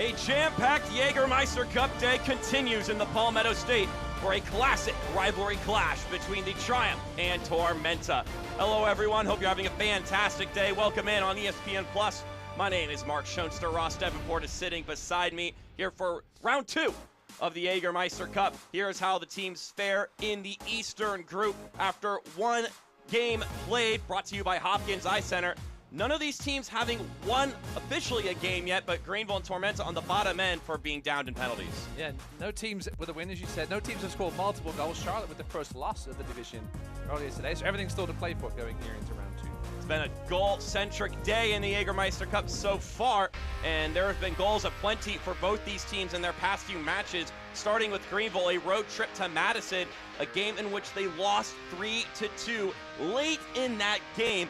A jam-packed Jägermeister Cup day continues in the Palmetto State for a classic rivalry clash between the Triumph and Tormenta. Hello everyone, hope you're having a fantastic day. Welcome in on ESPN Plus. My name is Mark Schoenster. Ross Davenport is sitting beside me here for round two of the Jägermeister Cup. Here's how the teams fare in the Eastern Group after one game played, brought to you by Hopkins Eye Center. None of these teams having won officially a game yet, but Greenville and Tormenta on the bottom end for being downed in penalties. Yeah, no teams with a win, as you said. No teams have scored multiple goals. Charlotte with the first loss of the division earlier today, so everything's still to play for going here into round two. It's been a goal-centric day in the Jägermeister Cup so far, and there have been goals aplenty for both these teams in their past few matches, starting with Greenville, a road trip to Madison, a game in which they lost 3-2 late in that game.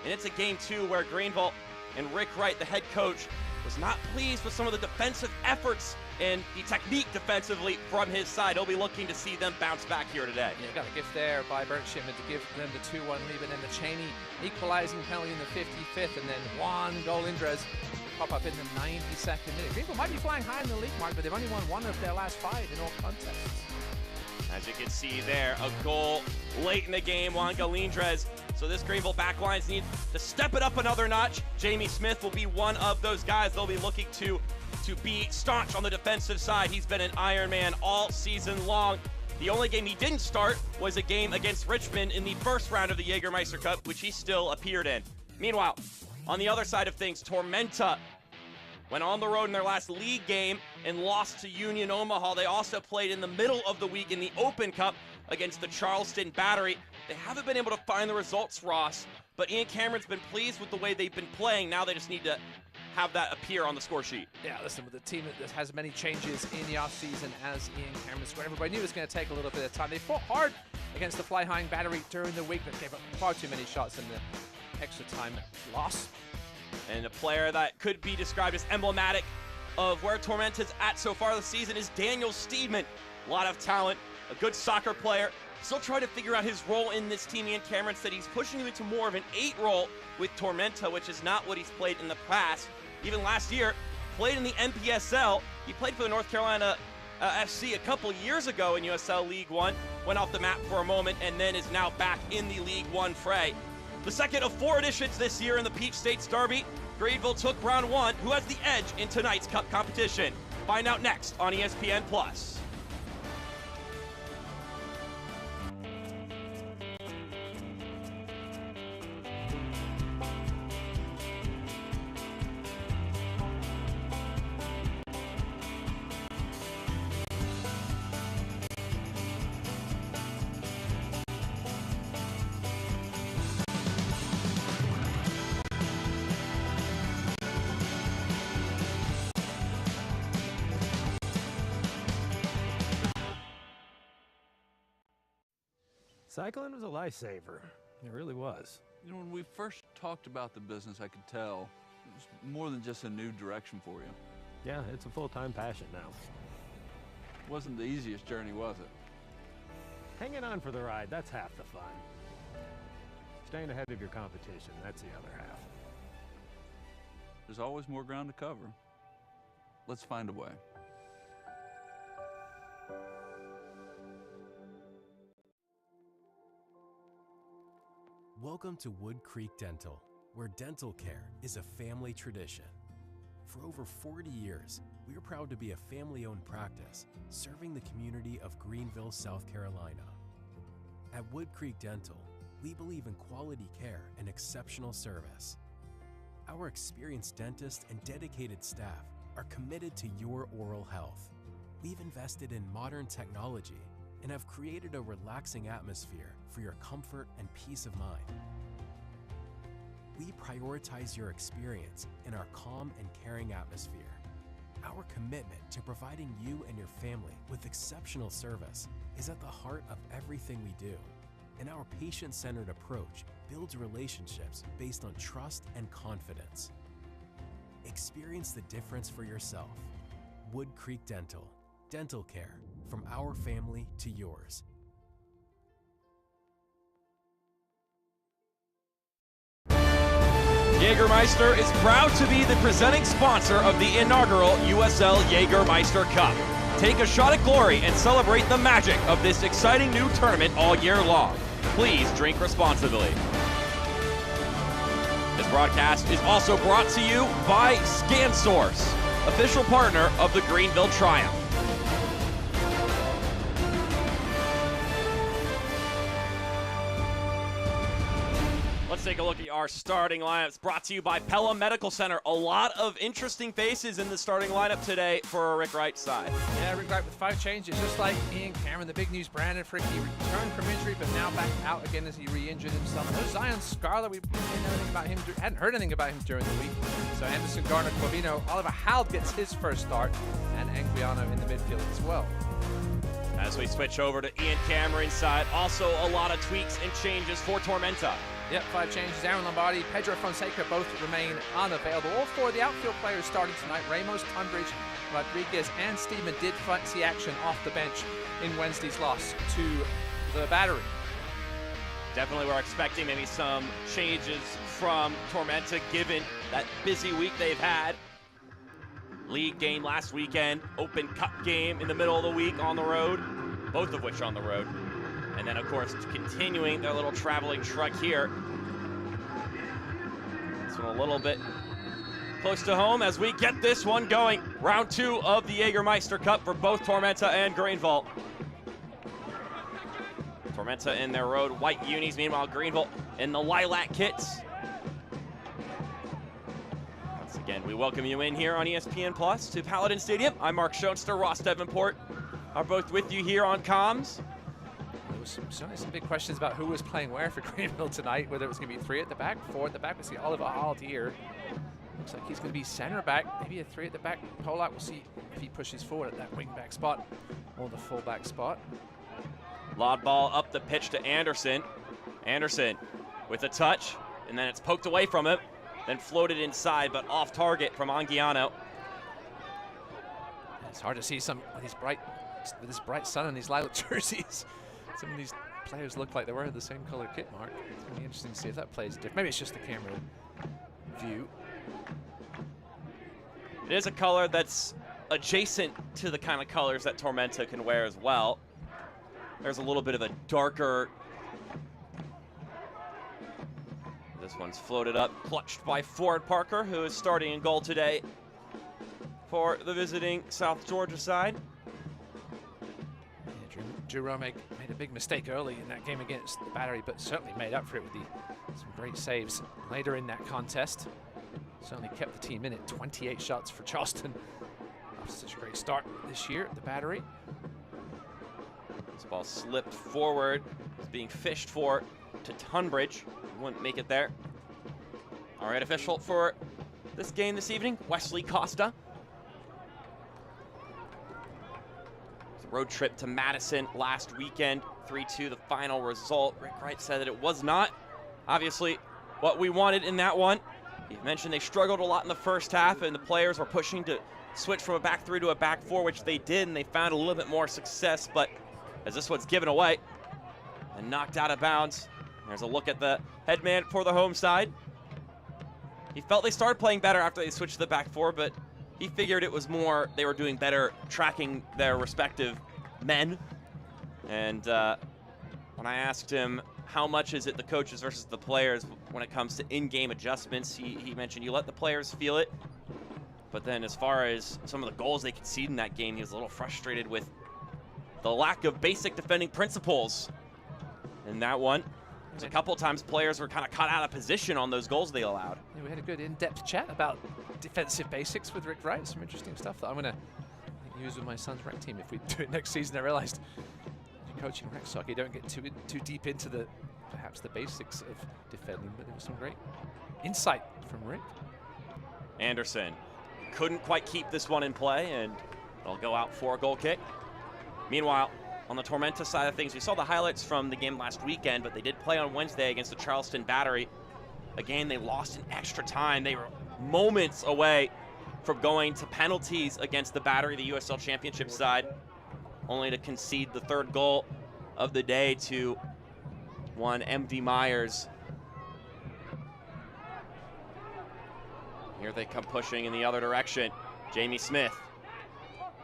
And it's a game two where Greenville and Rick Wright, the head coach, was not pleased with some of the defensive efforts and the technique defensively from his side. He'll be looking to see them bounce back here today. Yeah, got a gift there by Bernd Shipman to give them the 2-1 lead, and then the Cheney equalizing penalty in the 55th, and then Juan Golindres pop up in the 92nd minute. Greenville might be flying high in the league, Mark, but they've only won one of their last 5 in all contests. As you can see there, a goal late in the game, Juan Golindres. So this Greenville backlines need to step it up another notch. Jamie Smith will be one of those guys they'll be looking to be staunch on the defensive side. He's been an Iron Man all season long. The only game he didn't start was a game against Richmond in the first round of the Jägermeister Cup, which he still appeared in. Meanwhile, on the other side of things, Tormenta went on the road in their last league game and lost to Union Omaha. They also played in the middle of the week in the Open Cup against the Charleston Battery. They haven't been able to find the results, Ross, but Ian Cameron's been pleased with the way they've been playing. Now they just need to have that appear on the score sheet. Yeah, listen, with a team that has many changes in the offseason as Ian Cameron scored, everybody knew it was going to take a little bit of time. They fought hard against the Fly-High Battery during the week, but gave up far too many shots in the extra time loss. And a player that could be described as emblematic of where Tormenta's at so far this season is Daniel Steedman. A lot of talent, a good soccer player, still trying to figure out his role in this team. Ian Cameron said he's pushing him into more of an 8 role with Tormenta, which is not what he's played in the past. Even last year, played in the NPSL. He played for the North Carolina FC a couple years ago in USL League One, went off the map for a moment, and then is now back in the League One fray. The second of 4 editions this year in the Peach States Derby. Greenville took round 1. Who has the edge in tonight's Cup competition? Find out next on ESPN Plus. Cycling was a lifesaver. It really was. You know, when we first talked about the business, I could tell it was more than just a new direction for you. Yeah, it's a full-time passion now. It wasn't the easiest journey, was it? Hanging on for the ride, that's half the fun. Staying ahead of your competition, that's the other half. There's always more ground to cover. Let's find a way. Welcome to Wood Creek Dental, where dental care is a family tradition. For over 40 years, we are proud to be a family-owned practice serving the community of Greenville, South Carolina. At Wood Creek Dental, we believe in quality care and exceptional service. Our experienced dentists and dedicated staff are committed to your oral health. We've invested in modern technology and have created a relaxing atmosphere for your comfort and peace of mind. We prioritize your experience in our calm and caring atmosphere. Our commitment to providing you and your family with exceptional service is at the heart of everything we do, and our patient-centered approach builds relationships based on trust and confidence. Experience the difference for yourself. Wood Creek Dental. Dental care from our family to yours. Jägermeister is proud to be the presenting sponsor of the inaugural USL Jägermeister Cup. Take a shot at glory and celebrate the magic of this exciting new tournament all year long. Please drink responsibly. This broadcast is also brought to you by ScanSource, official partner of the Greenville Triumph. Let's take a look at our starting lineups, brought to you by Pella Medical Center. A lot of interesting faces in the starting lineup today for Rick Wright's side. Yeah, Rick Wright with 5 changes, just like Ian Cameron. The big news, Brandon Frick, he returned from injury, but now back out again as he re-injured himself. No Zion Scarlett, we didn't know anything about him, hadn't heard anything about him during the week. So Anderson, Garner, Clavino, Oliver Howd gets his first start, and Anguiano in the midfield as well. As we switch over to Ian Cameron's side, also a lot of tweaks and changes for Tormenta. Yep, 5 changes. Aaron Lombardi, Pedro Fonseca both remain unavailable. All 4 of the outfield players starting tonight. Ramos, Tunbridge, Rodriguez, and Steedman did see action off the bench in Wednesday's loss to the Battery. Definitely we're expecting maybe some changes from Tormenta given that busy week they've had. League game last weekend, Open Cup game in the middle of the week on the road, both of which on the road. And then, of course, continuing their little traveling trek here. This one a little bit close to home as we get this one going. Round 2 of the Jägermeister Cup for both Tormenta and Greenville. Tormenta in their road white unis, meanwhile Greenville in the lilac kits. Once again, we welcome you in here on ESPN Plus to Paladin Stadium. I'm Mark Schoenster, Ross Davenport are both with you here on comms. There was certainly some big questions about who was playing where for Greenville tonight, whether it was going to be 3 at the back, 4 at the back. We see Oliver Howd here. Looks like he's going to be center back, maybe a 3 at the back. Polak, we'll see if he pushes forward at that wing back spot or the full back spot. Lob ball up the pitch to Anderson. Anderson with a touch, and then it's poked away from him, then floated inside, but off target from Anguiano. It's hard to see some of these bright, with this bright sun and these lilac jerseys. Some of these players look like they wear the same color kit, Mark. It's going to be interesting to see if that plays different. Maybe it's just the camera view. It is a color that's adjacent to the kind of colors that Tormenta can wear as well. There's a little bit of a darker. This one's floated up, clutched by Ford Parker, who is starting in goal today for the visiting South Georgia side. Drew Romek made a big mistake early in that game against the Battery, but certainly made up for it with some great saves later in that contest. Certainly kept the team in it. 28 shots for Charleston. Off such a great start this year at the Battery. This ball slipped forward. It's being fished for to Tunbridge. Wouldn't make it there. All right, official for this game this evening, Wesley Costa. Road trip to Madison last weekend, 3-2 the final result. Rick Wright said that it was not obviously what we wanted in that one. He mentioned they struggled a lot in the first half and the players were pushing to switch from a back 3 to a back 4, which they did, and they found a little bit more success, but as this one's given away and knocked out of bounds. There's a look at the headman for the home side. He felt they started playing better after they switched to the back 4, but he figured it was more they were doing better tracking their respective men. And when I asked him how much is it the coaches versus the players when it comes to in-game adjustments, he mentioned you let the players feel it. But then as far as some of the goals they conceded in that game, he was a little frustrated with the lack of basic defending principles in that one. There's a couple of times players were kind of caught out of position on those goals they allowed. Yeah, we had a good in-depth chat about defensive basics with Rick Wright. Some interesting stuff that I'm going to use with my son's rec team if we do it next season. I realized coaching rec soccer, you don't get too deep into perhaps the basics of defending, but there was some great insight from Rick. Anderson couldn't quite keep this one in play, and it'll go out for a goal kick. Meanwhile, on the Tormenta side of things, we saw the highlights from the game last weekend, but they did play on Wednesday against the Charleston Battery. A game they lost in extra time. They were moments away from going to penalties against the Battery, the USL Championship side, only to concede the third goal of the day to one MD Myers. Here they come pushing in the other direction. Jamie Smith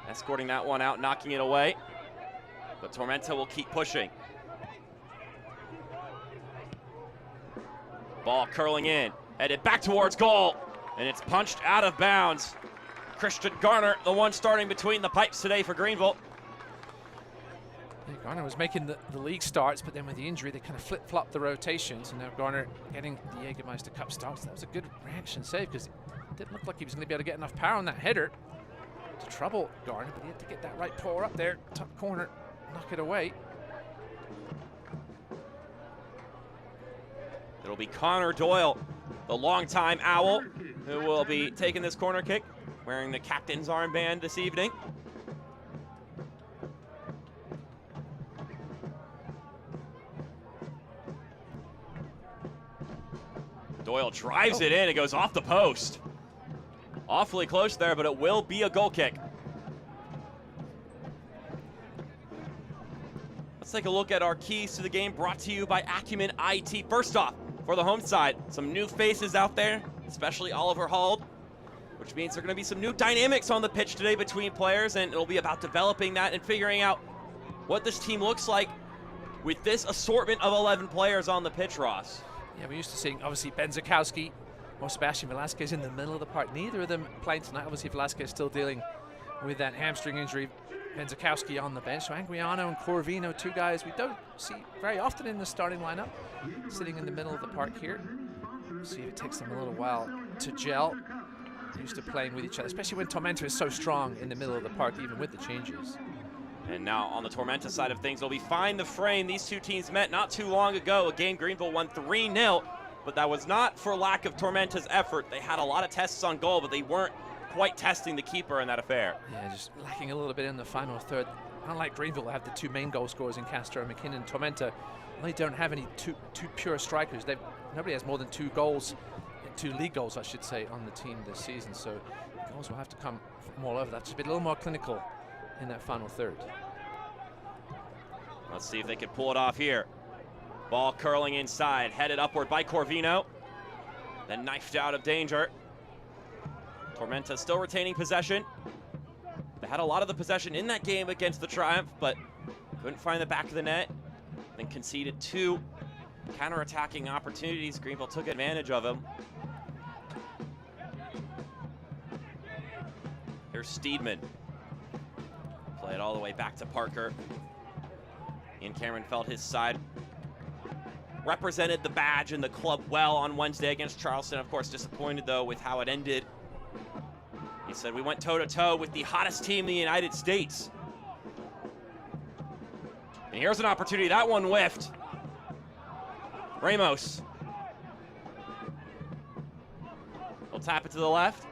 escorting that one out, knocking it away. But Tormenta will keep pushing. Ball curling in, headed back towards goal, and it's punched out of bounds. Christian Garner, the one starting between the pipes today for Greenville. Yeah, Garner was making the league starts, but then with the injury, they kind of flip-flopped the rotations, and now Garner getting the Jägermeister Cup starts. That was a good reaction save, because it didn't look like he was going to be able to get enough power on that header to trouble Garner, but he had to get that right paw up there, top corner, knock it away. It'll be Connor Doyle, the longtime Owl, who will be taking this corner kick, wearing the captain's armband this evening. Doyle drives it in, it goes off the post. Awfully close there, but it will be a goal kick. Let's take a look at our keys to the game, brought to you by Acumen IT. First off, for the home side, some new faces out there, especially Oliver Hald, which means there are going to be some new dynamics on the pitch today between players, and it'll be about developing that and figuring out what this team looks like with this assortment of 11 players on the pitch, Ross. Yeah, we're used to seeing, obviously, Ben Zakowski or Sebastian Velasquez in the middle of the park. Neither of them playing tonight. Obviously, Velasquez still dealing with that hamstring injury. Ben Zakowski on the bench. So Anguiano and Corvino, two guys we don't see very often in the starting lineup, sitting in the middle of the park here. See if it takes them a little while to gel. Used to playing with each other, especially when Tormenta is so strong in the middle of the park, even with the changes. And now on the Tormenta side of things, it'll be Find the Frame. These two teams met not too long ago, a game Greenville won 3-0, but that was not for lack of Tormenta's effort. They had a lot of tests on goal, but they weren't quite testing the keeper in that affair. Yeah, just lacking a little bit in the final third. Unlike Greenville, they have the two main goal scorers in Castro and McKinnon. Tormenta, they don't have any two pure strikers. Nobody has more than 2 goals, 2 league goals, I should say, on the team this season. So goals will have to come from all over. That's just be a little more clinical in that final third. Let's see if they can pull it off here. Ball curling inside, headed upward by Corvino. Then knifed out of danger. Tormenta still retaining possession. They had a lot of the possession in that game against the Triumph, but couldn't find the back of the net. Then conceded 2 counter-attacking opportunities. Greenville took advantage of them. Here's Steedman. Play it all the way back to Parker. Ian Cameron felt his side represented the badge and the club well on Wednesday against Charleston. Of course, disappointed, though, with how it ended. He said, "We went toe-to-toe with the hottest team in the United States." And here's an opportunity. That one whiffed. Ramos. He'll tap it to the left.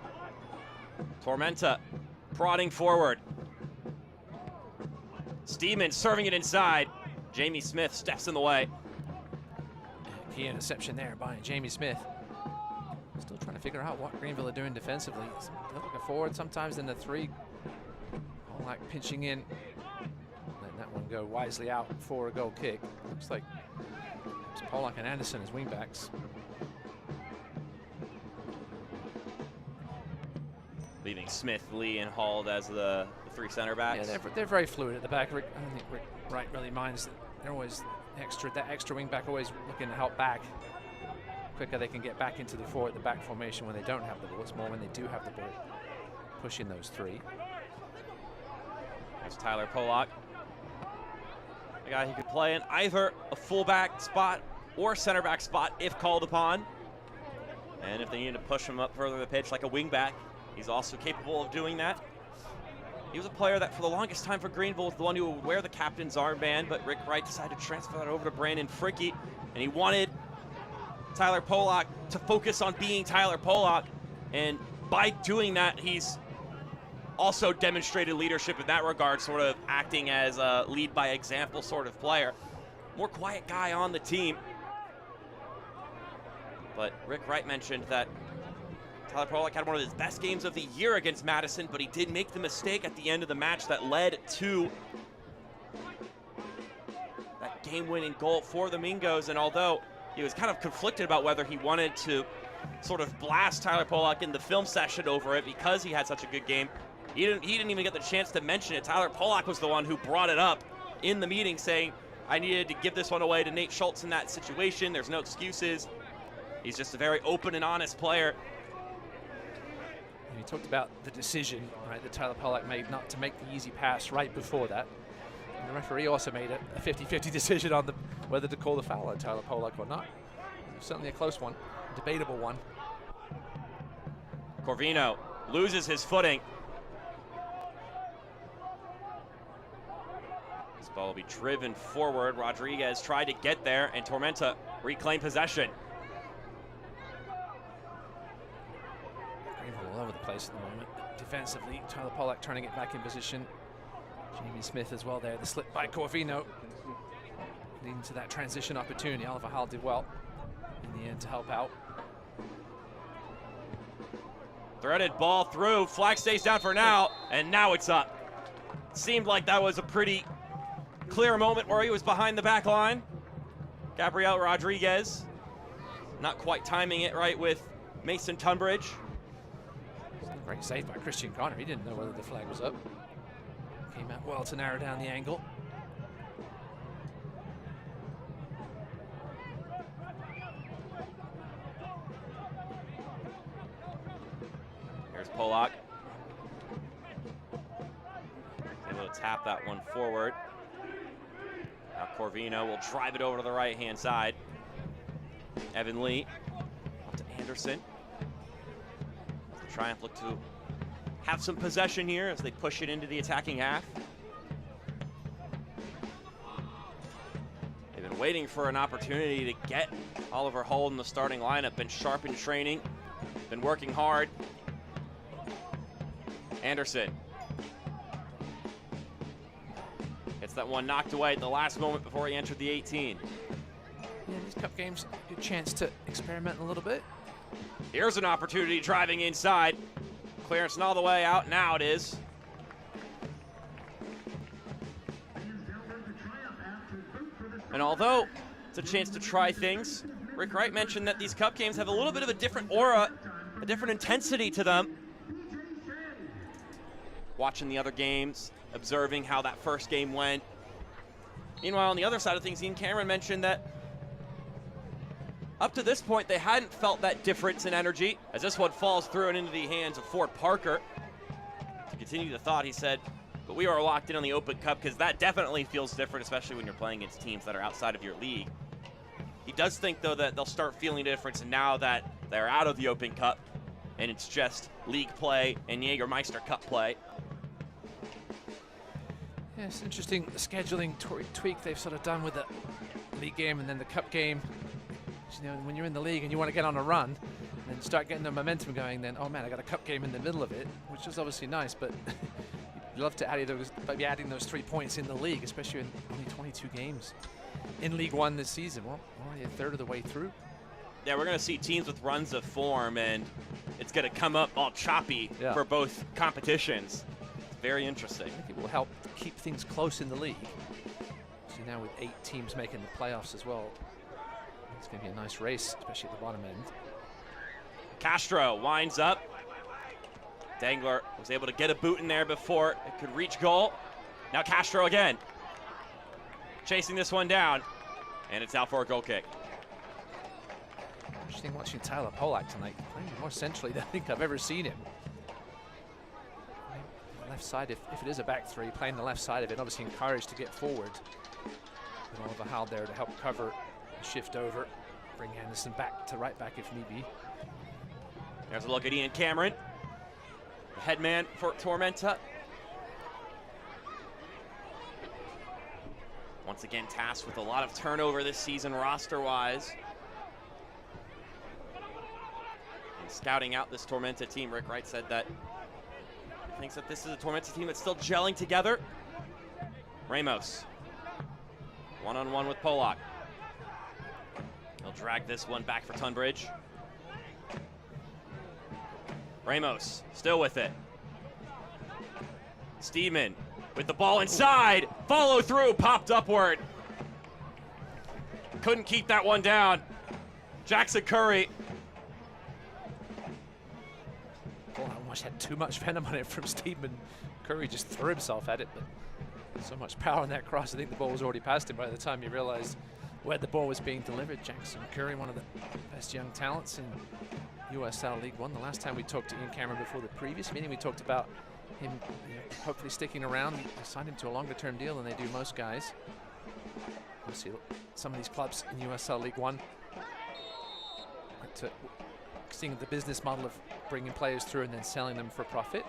Tormenta prodding forward. Steedman serving it inside. Jamie Smith steps in the way. Key interception there by Jamie Smith. Still trying to figure out what Greenville are doing defensively. They look a forward sometimes in the 3. All like pinching in. Letting that one go wisely out for a goal kick. Looks like Pollock and Anderson as wingbacks. Leaving Smith, Lee, and Hald as the 3 center backs. Yeah, they're very fluid at the back. I don't think Rick Wright really minds. They're always that extra wing back, always looking to help back. Quicker they can get back into the back formation when they don't have the ball. It's more when they do have the ball, pushing those 3. There's Tyler Pollock, a guy who could play in either a fullback spot or center back spot if called upon. And if they need to push him up further the pitch like a wing back, he's also capable of doing that. He was a player that for the longest time for Greenville was the one who would wear the captain's armband, but Rick Wright decided to transfer that over to Brandon Fricke, and he wanted Tyler Pollock to focus on being Tyler Pollock, and by doing that, he's also demonstrated leadership in that regard, sort of acting as a lead by example sort of player. More quiet guy on the team. But Rick Wright mentioned that Tyler Pollock had one of his best games of the year against Madison, but he did make the mistake at the end of the match that led to that game-winning goal for the Mingos. And although he was kind of conflicted about whether he wanted to sort of blast Tyler Polak in the film session over it because he had such a good game. He didn't even get the chance to mention it. Tyler Polak was the one who brought it up in the meeting, saying, I needed to give this one away to Nate Schultz in that situation. There's no excuses. He's just a very open and honest player. And he talked about the decision, right, that Tyler Polak made not to make the easy pass right before that. And the referee also made a 50-50 decision on whether to call the foul on Tyler Polak or not. It was certainly a close one, a debatable one. Corvino loses his footing. This ball will be driven forward. Rodriguez tried to get there, and Tormenta reclaimed possession. Greenville all over the place at the moment. Defensively, Tyler Polak turning it back in position. Jamie Smith as well there. The slip by Corvino leading to that transition opportunity. Oliver Hall did well in the end to help out. Threaded ball through. Flag stays down for now, and now it's up. Seemed like that was a pretty clear moment where he was behind the back line. Gabriel Rodriguez not quite timing it right with Mason Tunbridge. Great save by Christian Connor. He didn't know whether the flag was up. Came out well to narrow down the angle. Here's Polak. Able to tap that one forward. Now Corvino will drive it over to the right-hand side. Evan Lee up to Anderson. The Triumph look to have some possession here as they push it into the attacking half. They've been waiting for an opportunity to get Oliver Hull in the starting lineup. Been sharp in training, been working hard. Anderson gets that one knocked away at the last moment before he entered the 18. Yeah, these cup games, good chance to experiment a little bit. Here's an opportunity driving inside. Clearance and all the way out. Now it is. And although it's a chance to try things, Rick Wright mentioned that these cup games have a little bit of a different aura, a different intensity to them. Watching the other games, observing how that first game went. Meanwhile, on the other side of things, Ian Cameron mentioned that up to this point, they hadn't felt that difference in energy, as this one falls through and into the hands of Ford Parker. To continue the thought, he said, but we are locked in on the Open Cup because that definitely feels different, especially when you're playing against teams that are outside of your league. He does think, though, that they'll start feeling the difference now that they're out of the Open Cup and it's just league play and Jägermeister Cup play. Yeah, it's interesting, the scheduling tweak they've sort of done with the league game and then the cup game. You know, when you're in the league and you want to get on a run and start getting the momentum going, then, oh man, I got a cup game in the middle of it, which is obviously nice, but you'd love to be adding those 3 points in the league, especially in only 22 games in League One this season. Well, already a third of the way through. Yeah, we're going to see teams with runs of form, and it's going to come up all choppy for both competitions. It's very interesting. I think it will help keep things close in the league. So now with 8 teams making the playoffs as well, it's going to be a nice race, especially at the bottom end. Castro winds up. Dangler was able to get a boot in there before it could reach goal. Now Castro again. Chasing this one down, and it's out for a goal kick. Interesting watching Tyler Polak tonight, playing more centrally than I think I've ever seen him. Left side, if it is a back three, playing the left side of it, obviously encouraged to get forward. With Oliver Hall there to help cover. Shift over, bring Anderson back to right back if need be. There's a look at Ian Cameron, the head man for Tormenta. Once again tasked with a lot of turnover this season roster-wise. And scouting out this Tormenta team, Rick Wright said that he thinks that this is a Tormenta team that's still gelling together. Ramos, one-on-one with Polak. He'll drag this one back for Tunbridge. Ramos still with it. Steedman with the ball inside. Follow through, popped upward. Couldn't keep that one down. Jackson Curry almost had too much venom on it from Steedman. Curry just threw himself at it, but so much power on that cross. I think the ball was already past him by the time he realized where the ball was being delivered. Jackson Curry, one of the best young talents in USL League One. The last time we talked to Ian Cameron before the previous meeting, we talked about him hopefully sticking around. They signed him to a longer-term deal than they do most guys. Obviously, some of these clubs in USL League One to seeing the business model of bringing players through and then selling them for profit.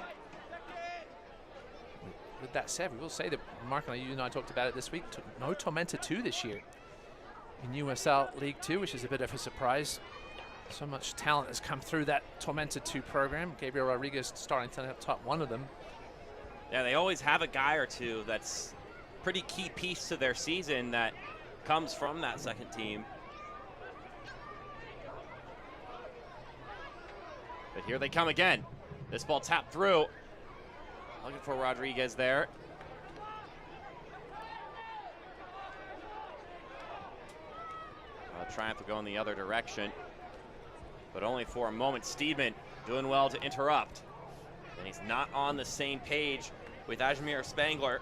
With that said, we will say that, Mark and you and I talked about it this week, no Tormenta 2 this year in USL League 2, which is a bit of a surprise. So much talent has come through that Tormenta 2 program. Gabriel Rodriguez starting to help top one of them. Yeah, they always have a guy or two that's pretty key piece to their season that comes from that second team. But here they come again. This ball tapped through. Looking for Rodriguez there. Trying to go in the other direction, but only for a moment. Steedman doing well to interrupt. And he's not on the same page with Ajmir Spangler.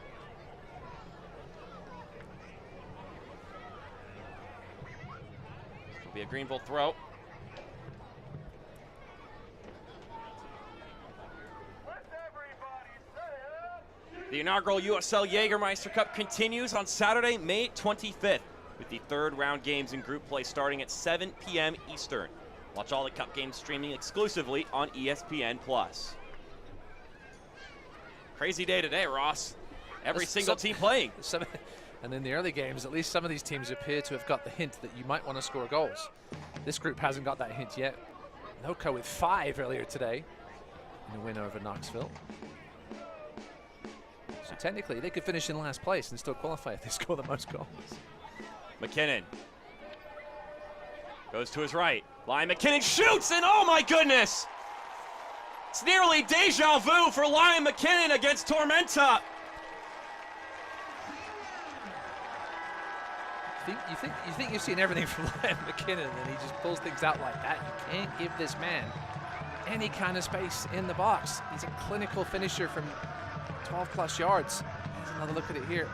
It'll be a Greenville throw. The inaugural USL Jägermeister Cup continues on Saturday, May 25th, with the third round games in group play starting at 7 p.m. Eastern. Watch all the cup games streaming exclusively on ESPN+. Crazy day today, Ross. Every single team playing. And in the early games, at least some of these teams appear to have got the hint that you might want to score goals. This group hasn't got that hint yet. Noka with 5 earlier today in a win over Knoxville. So technically, they could finish in last place and still qualify if they score the most goals. McKinnon goes to his right. Lion McKinnon shoots, and oh my goodness! It's nearly deja vu for Lion McKinnon against Tormenta. You think you've seen everything from Lion McKinnon, and he just pulls things out like that. You can't give this man any kind of space in the box. He's a clinical finisher from 12+ yards. Here's another look at it here.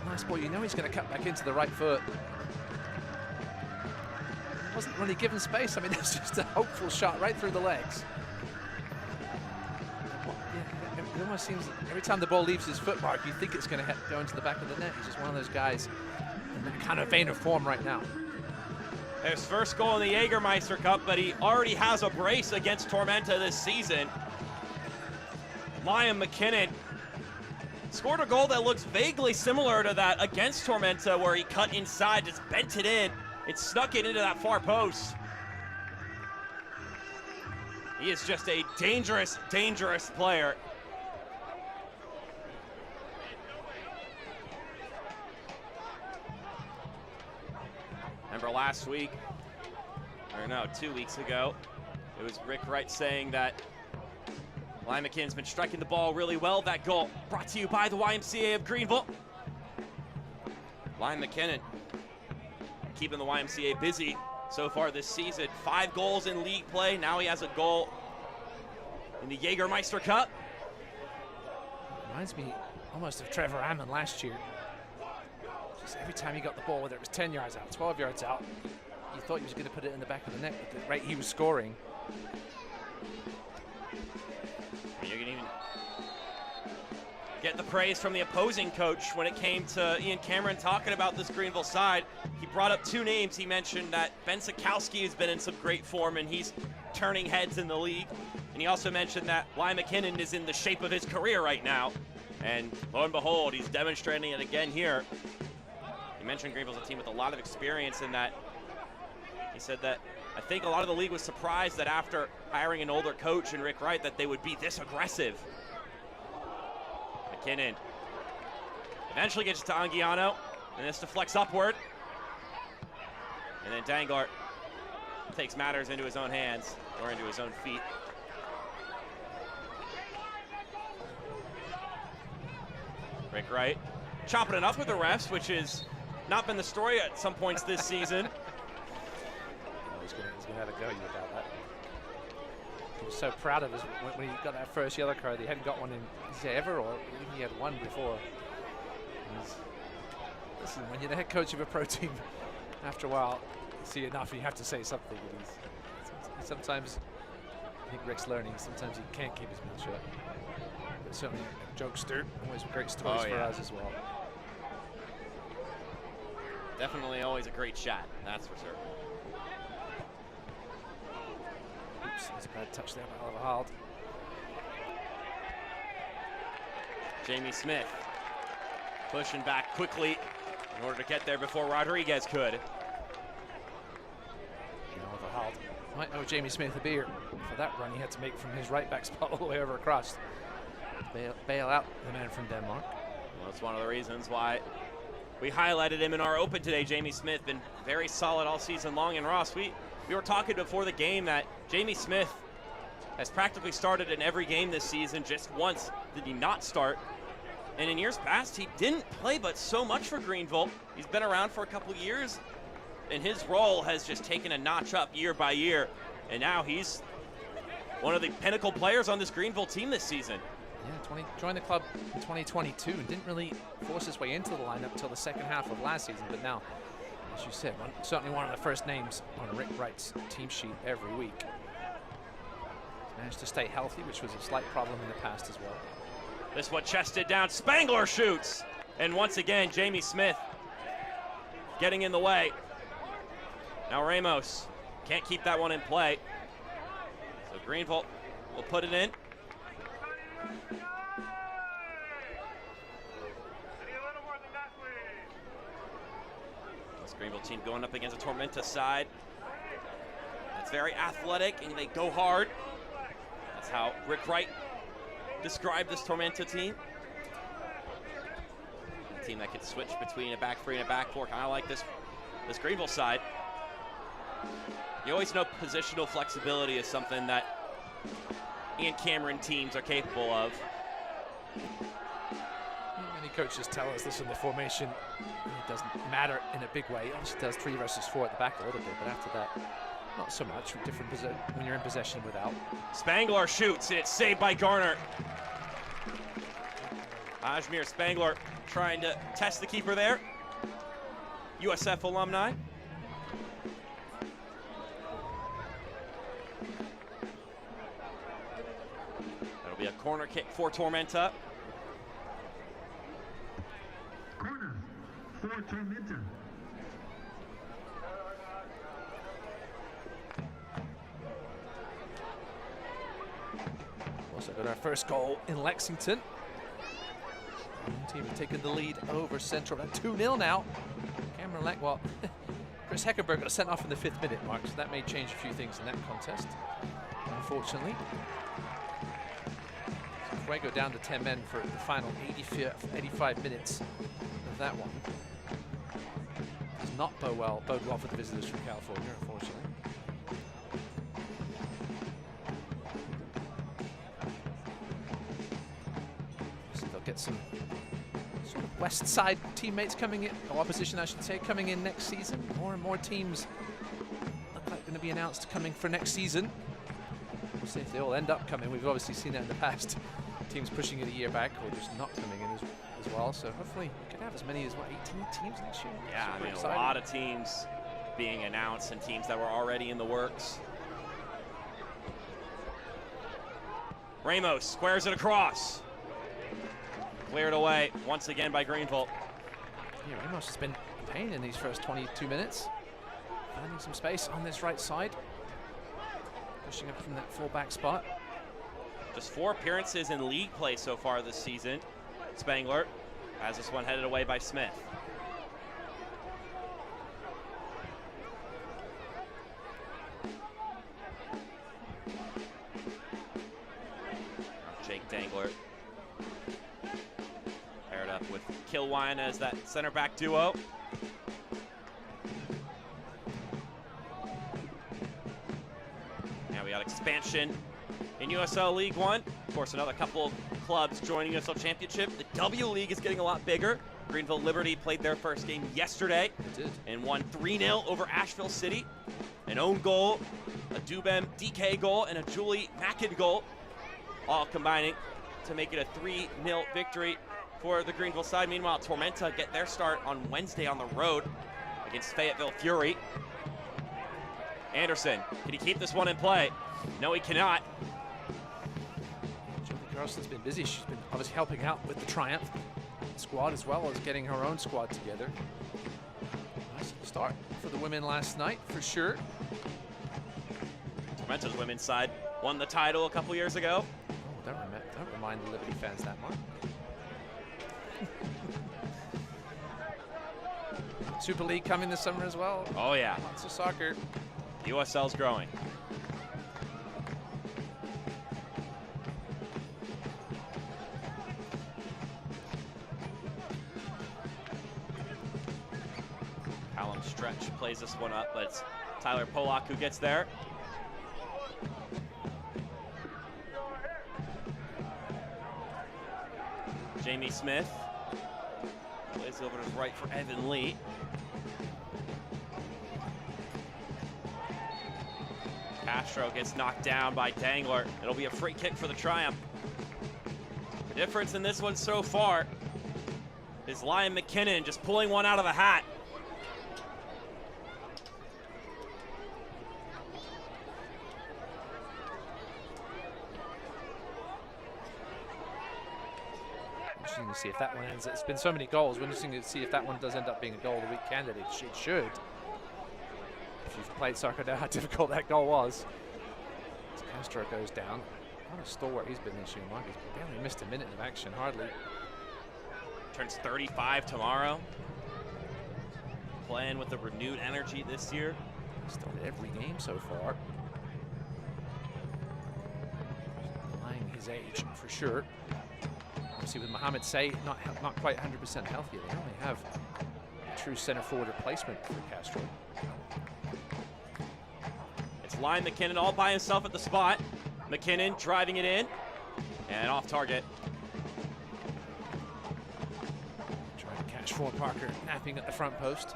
Nice ball. You know he's going to cut back into the right foot. Wasn't really given space. I mean, it's just a hopeful shot right through the legs. It almost seems every time the ball leaves his foot, Mark, you think it's going to go into the back of the net. He's just one of those guys in that kind of vein of form right now. His first goal in the Jägermeister Cup, but he already has a brace against Tormenta this season. Lion McKinnon scored a goal that looks vaguely similar to that against Tormenta, where he cut inside, just bent it in, and snuck it into that far post. He is just a dangerous, dangerous player. Remember last week, or no, 2 weeks ago, it was Rick Wright saying that Lion McKinnon's been striking the ball really well. That goal brought to you by the YMCA of Greenville. Lion McKinnon keeping the YMCA busy so far this season. 5 goals in league play. Now he has a goal in the Jägermeister Cup. Reminds me almost of Trevor Ammon last year. Just every time he got the ball, whether it was 10 yards out, 12 yards out, you thought he was going to put it in the back of the net at the rate he was scoring. You can even get the praise from the opposing coach when it came to Ian Cameron talking about this Greenville side. He brought up 2 names. He mentioned that Ben Sikowski has been in some great form and he's turning heads in the league. And he also mentioned that Lion McKinnon is in the shape of his career right now. And lo and behold, he's demonstrating it again here. He mentioned Greenville's a team with a lot of experience in that. He said that I think a lot of the league was surprised that after hiring an older coach in Rick Wright that they would be this aggressive. McKinnon eventually gets to Anguiano, and this deflects upward. And then Danglart takes matters into his own hands, or into his own feet. Rick Wright chopping it up with the refs, which has not been the story at some points this season. He's gonna have a go at you about that. was so proud of us when he got that first yellow card. He hadn't got one in ever, or he had one before. Listen, when you're the head coach of a pro team, after a while, you see enough and you have to say something. And sometimes, I think Rick's learning, sometimes he can't keep his mouth shut. But certainly a jokester, always great stories for us as well. Definitely always a great shot, that's for certain. Oops, that's a bad touch there by Oliver Hald. Jamie Smith pushing back quickly in order to get there before Rodriguez could. Oliver Hald might owe Jamie Smith a beer for that run he had to make from his right back spot all the way over across. Bail out the man from Denmark. Well, that's one of the reasons why we highlighted him in our open today. Jamie Smith been very solid all season long. And Ross, we were talking before the game that Jamie Smith has practically started in every game this season. Just once did he not start. And in years past, he didn't play but so much for Greenville. He's been around for a couple of years, and his role has just taken a notch up year by year. And now he's one of the pinnacle players on this Greenville team this season. Yeah, joined the club in 2022 and didn't really force his way into the lineup until the second half of last season. But now, as you said, certainly one of the first names on Rick Wright's team sheet every week. He's managed to stay healthy, which was a slight problem in the past as well. This one chested down, Spangler shoots. And once again, Jamie Smith getting in the way. Now Ramos can't keep that one in play. So Greenville will put it in. This Greenville team going up against a Tormenta side. It's very athletic and they go hard. That's how Rick Wright described this Tormenta team. A team that can switch between a back three and a back four, kind of like this Greenville side. You always know positional flexibility is something that Ian Cameron teams are capable of. Many coaches tell us this in the formation. It doesn't matter in a big way. It obviously does 3 versus 4 at the back a little bit, but after that, not so much. Different when you're in possession without. Spangler shoots, it's saved by Garner. Ajmir Spangler trying to test the keeper there. USF alumni. That'll be a corner kick for Tormenta. Corner for Tormenta. Also got our first goal in Lexington. Team taking the lead over Central at 2-0 now. Cameron Leckwell. Chris Heckenberg got sent off in the 5th minute mark, so that may change a few things in that contest, unfortunately. So Fuego down to 10 men for the final 85 minutes of that one. Does not bode well for the visitors from California, unfortunately. So they'll get some sort of west side teammates coming in, or opposition I should say, coming in next season. More and more teams look like going to be announced coming for next season. We'll see if they all end up coming. We've obviously seen that in the past. Teams pushing it a year back or just not coming in as well. So hopefully we could have as many as, what, 18 teams next year? Yeah, I mean, a lot of teams being announced and teams that were already in the works. Ramos squares it across. Cleared away once again by Greenville. Yeah, Ramos has been a pain in these first 22 minutes. Finding some space on this right side. Pushing up from that full-back spot. Just 4 appearances in league play so far this season. Spangler has this one headed away by Smith. Jake Dangler paired up with Kilwine as that center back duo. Now we got expansion in USL League One. Of course, another couple of clubs joining USL Championship. The W League is getting a lot bigger. Greenville Liberty played their first game yesterday. They did. And won 3-0 over Asheville City. An own goal a Dubem DK goal, and a Julie Mackin goal, all combining to make it a 3-0 victory for the Greenville side. Meanwhile, Tormenta get their start on Wednesday on the road against Fayetteville Fury. Anderson, can he keep this one in play? No, he cannot. Julie Carlson's been busy. She's been obviously helping out with the Triumph squad as well as getting her own squad together. Nice start for the women last night, for sure. Tormenta's women's side won the title a couple years ago. Oh, don't remind the Liberty fans that, Mark. Super League coming this summer as well. Oh yeah, Lots of soccer. USL's growing. Callum Stretch plays this one up, but it's Tyler Polak who gets there. Jamie Smith plays over to his right for Evan Lee. Castro gets knocked down by Dangler. It'll be a free kick for the Triumph. The difference in this one so far is Liam McKinnon just pulling one out of the hat. Interesting to see if that one ends. It's been so many goals. We're interesting to see if that one does end up being a goal of the week candidate. It should. If you've played soccer, know how difficult that goal was. As Castro goes down. What a stalwart he's been this year, Mark. He's barely missed a minute of action, hardly. Turns 35 tomorrow. Playing with a renewed energy this year. Started every game so far. Denying his age, for sure. Obviously with Mohamed Say not quite 100% healthy, they only have a true center forward replacement for Castro. It's Liam McKinnon all by himself at the spot. McKinnon driving it in and off target. Trying to catch for Parker, napping at the front post.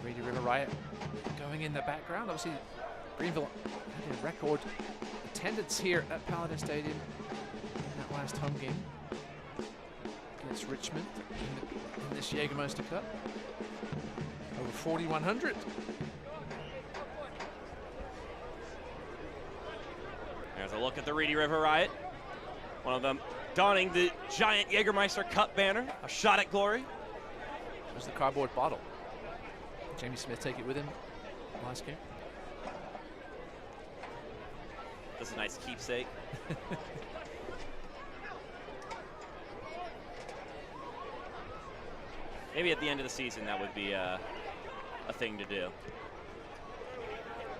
Reedy River Riot going in the background. Obviously, Greenville had a record attendance here at Paladin Stadium in that last home game against Richmond in this Jägermeister Cup. Over 4,100. There's a look at the Reedy River Riot. One of them donning the giant Jägermeister Cup banner. A shot at glory. There's the cardboard bottle. Jamie Smith take it with him last game. That's a nice keepsake. Maybe at the end of the season that would be a thing to do.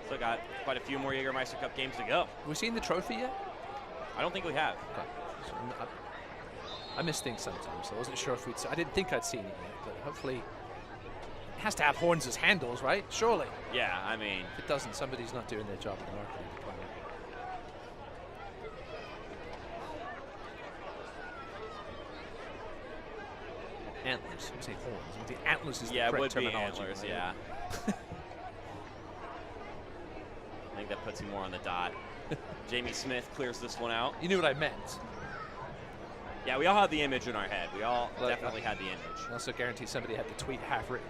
Still got quite a few more Jägermeister Cup games to go. Have we seen the trophy yet? I don't think we have. Okay. So I miss things sometimes, so I wasn't sure if we'd. I didn't think I'd seen it yet, but hopefully it has to have horns as handles, right? Surely. Yeah, I mean. If it doesn't, somebody's not doing their job in the marketing department. Antlers. I would say horns. The antlers is the correct terminology. Yeah, it would be antlers, right? yeah. I think that puts you more on the dot. Jamie Smith clears this one out. You knew what I meant. Yeah, we all had the image in our head. We all definitely had the image. I also guarantee somebody had the tweet half written.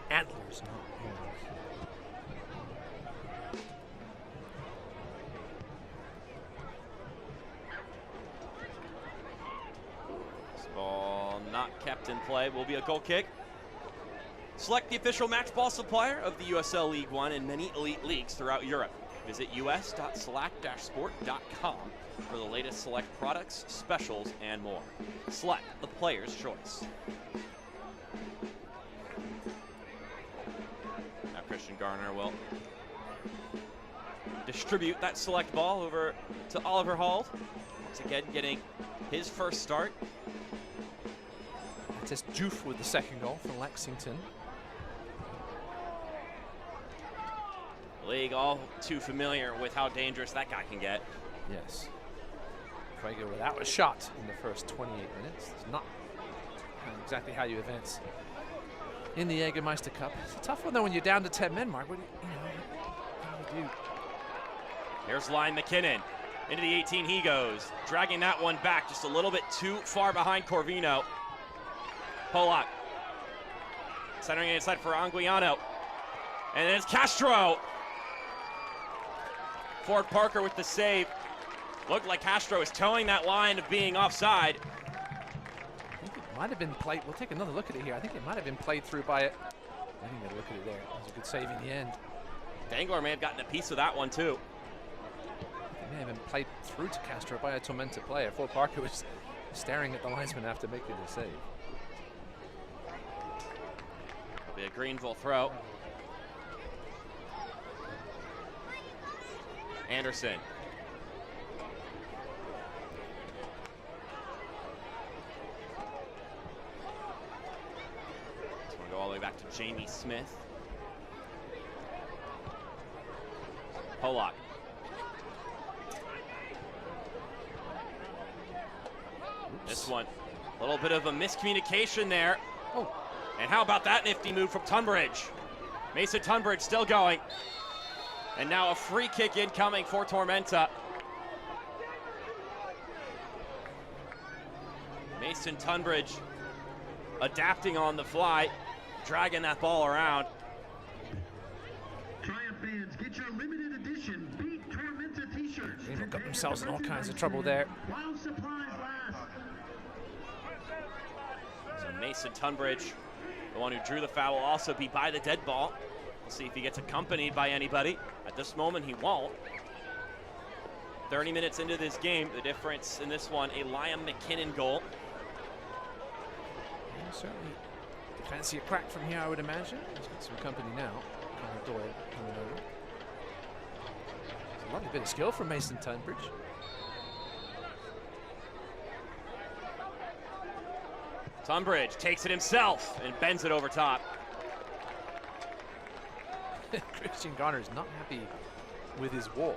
Antlers, not horns. This ball not kept in play. Will be a goal kick. Select the official match ball supplier of the USL League One and many elite leagues throughout Europe. Visit us.select-sport.com for the latest Select products, specials, and more. Select, the player's choice. Now Christian Garner will distribute that Select ball over to Oliver Hall. Once again, getting his first start. That's Joof with the second goal for Lexington. League all too familiar with how dangerous that guy can get. Yes. Prager without a shot in the first 28 minutes. It's not exactly how you advance in the Jägermeister Cup. It's a tough one though when you're down to 10 men, Mark. What do you do? Here's Line McKinnon. Into the 18 he goes, dragging that one back just a little bit too far behind Corvino. Polak centering it inside for Anguiano. And then it's Castro. Ford Parker with the save. Looked like Castro was towing that line of being offside. I think it might have been played. We'll take another look at it here. I think it might have been played through by it. I think a look at it there. It was a good save in the end. Dangler may have gotten a piece of that one too. It may have been played through to Castro by a Tormenta player. Ford Parker was staring at the linesman after making the save. It'll be a Greenville throw. Anderson. This one go all the way back to Jamie Smith. Polak. This one, a little bit of a miscommunication there. Oh. And how about that nifty move from Tunbridge? Mason Tunbridge still going. And now a free kick incoming for Tormenta. Mason Tunbridge adapting on the fly, dragging that ball around. Triumph fans, get your limited edition Beat Tormenta t-shirts. Greenville got themselves in all kinds of trouble there. While supplies last. So Mason Tunbridge, the one who drew the foul, will also be by the dead ball. We'll see if he gets accompanied by anybody. At this moment, he won't. 30 minutes into this game, the difference in this one, a Liam McKinnon goal. Yeah, certainly fancy a crack from here, I would imagine. He's got some company now. Doyle coming over. It's a lovely bit of skill from Mason Tunbridge. Tunbridge takes it himself and bends it over top. Christian Garner is not happy with his wall.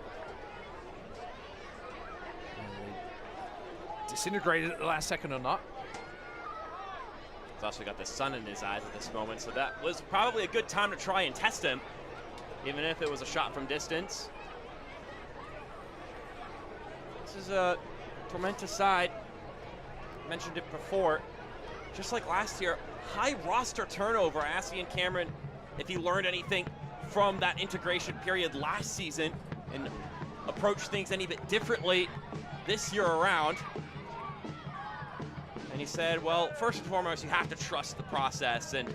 Disintegrated at the last second or not. He's also got the sun in his eyes at this moment, so that was probably a good time to try and test him, even if it was a shot from distance. This is a Tormenta side. Mentioned it before. Just like last year, high roster turnover. I asked Ian Cameron if he learned anything from that integration period last season and approached things any bit differently this year around. And he said, well, first and foremost, you have to trust the process, and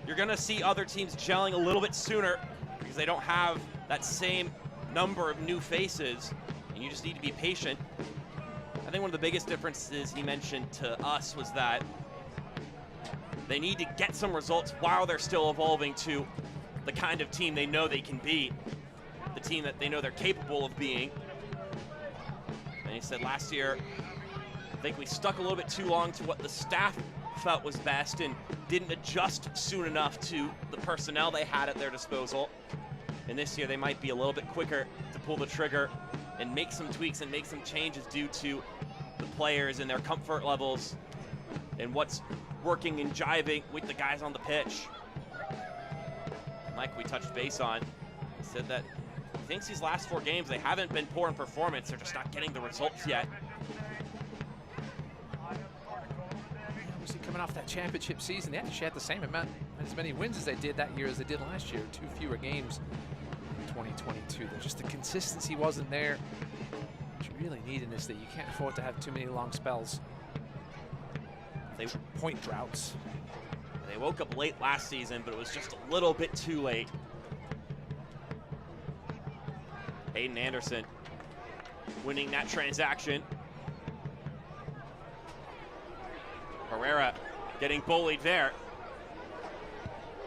you're gonna see other teams gelling a little bit sooner because they don't have that same number of new faces, and you just need to be patient. I think one of the biggest differences he mentioned to us was that they need to get some results while they're still evolving to the kind of team they know they can be, the team that they know they're capable of being. And he said last year, I think we stuck a little bit too long to what the staff felt was best and didn't adjust soon enough to the personnel they had at their disposal. And this year they might be a little bit quicker to pull the trigger and make some tweaks and make some changes due to the players and their comfort levels and what's working and jiving with the guys on the pitch. And like we touched base on, he said that he thinks these last 4 games, they haven't been poor in performance, they're just not getting the results yet. Obviously coming off that championship season, they actually had the same amount, as many wins as they did that year as they did last year. 2 fewer games in 2022. Just the consistency wasn't there. What you really need in this that you can't afford to have too many long spells. They point droughts. They woke up late last season, but it was just a little bit too late. Hayden Anderson winning that transaction. Herrera getting bullied there.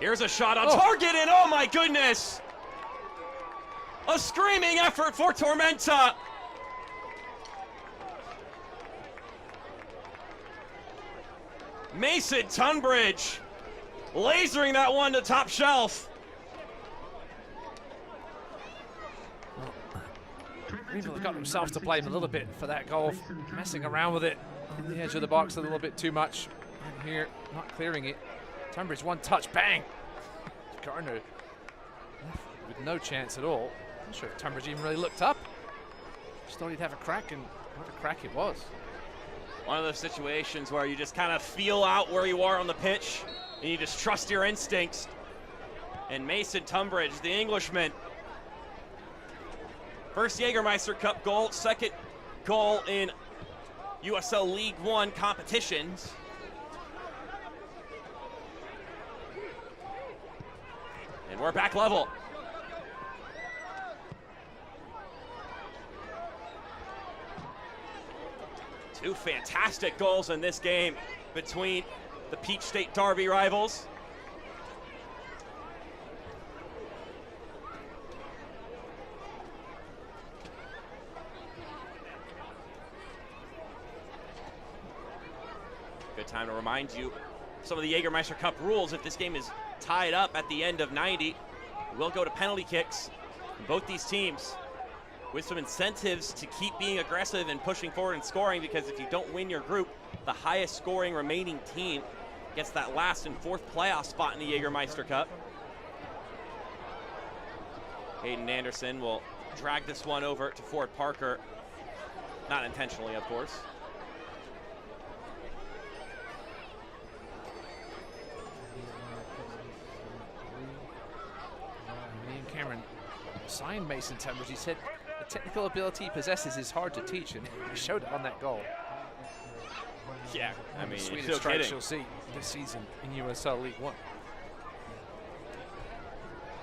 Here's a shot on target, and oh my goodness! A screaming effort for Tormenta. Mason Tunbridge lasering that one to top shelf. Greenville got themselves to blame a little bit for that goal, messing around with it on the edge of the box a little bit too much. And here, not clearing it. Tunbridge, one touch, bang! Garner with no chance at all. Not sure if Tunbridge even really looked up. Just thought he'd have a crack, and what a crack it was. One of those situations where you just kind of feel out where you are on the pitch, and you just trust your instincts. And Mason Tunbridge, the Englishman, first Jägermeister Cup goal, second goal in USL League One competitions. And we're back level. Two fantastic goals in this game between the Peach State Derby rivals. Good time to remind you some of the Jägermeister Cup rules. If this game is tied up at the end of 90, we'll go to penalty kicks. And both these teams with some incentives to keep being aggressive and pushing forward and scoring, because if you don't win your group, the highest scoring remaining team gets that last and fourth playoff spot in the Jägermeister Cup. Hayden Anderson will drag this one over to Ford Parker. Not intentionally, of course. Me and Cameron signed Mason Tunbridge. He said the technical ability he possesses is hard to teach, and he showed it on that goal. Yeah, I mean, Sweetest still strikes kidding. you'll see this season in USL League One.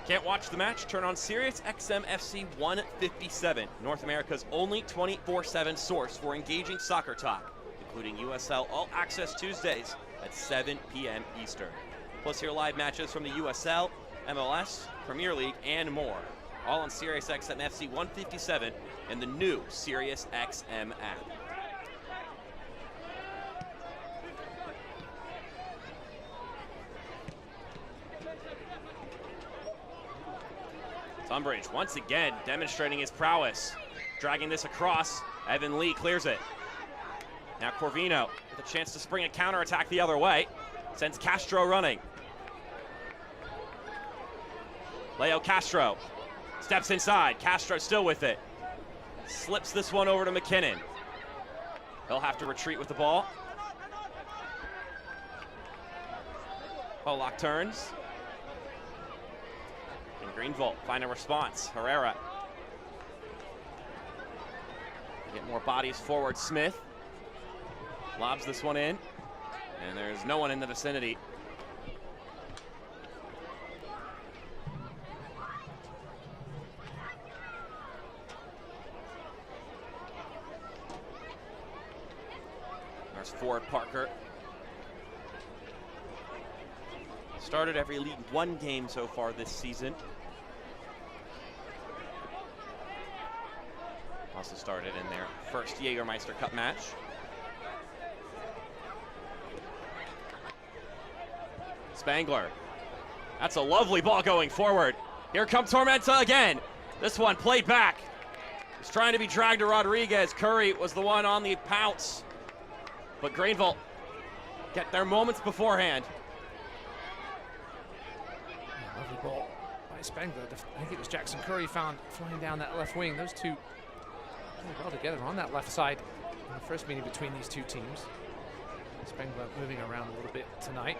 Can't watch the match? Turn on Sirius XM FC 157, North America's only 24/7 source for engaging soccer talk, including USL All Access Tuesdays at 7 p.m. Eastern. Plus hear live matches from the USL, MLS, Premier League, and more. All on Sirius XM FC 157 and the new Sirius XM app. Tunbridge once again demonstrating his prowess, dragging this across. Evan Lee clears it. Now Corvino with a chance to spring a counterattack the other way. Sends Castro running. Leo Castro steps inside. Castro still with it. Slips this one over to McKinnon. He'll have to retreat with the ball. Pollock turns. And Greenville find a response. Herrera. Get more bodies forward. Smith lobs this one in. And there's no one in the vicinity. There's Ford Parker. Started every League One game so far this season. Also started in their first Jägermeister Cup match. Spangler. That's a lovely ball going forward. Here comes Tormenta again. This one played back. He's trying to be dragged to Rodriguez. Curry was the one on the pounce. But Greenville get their moments beforehand. Lovely ball by Spangler. I think it was Jackson Curry found flying down that left wing. Those two really well together on that left side in the first meeting between these two teams. Spangler moving around a little bit tonight.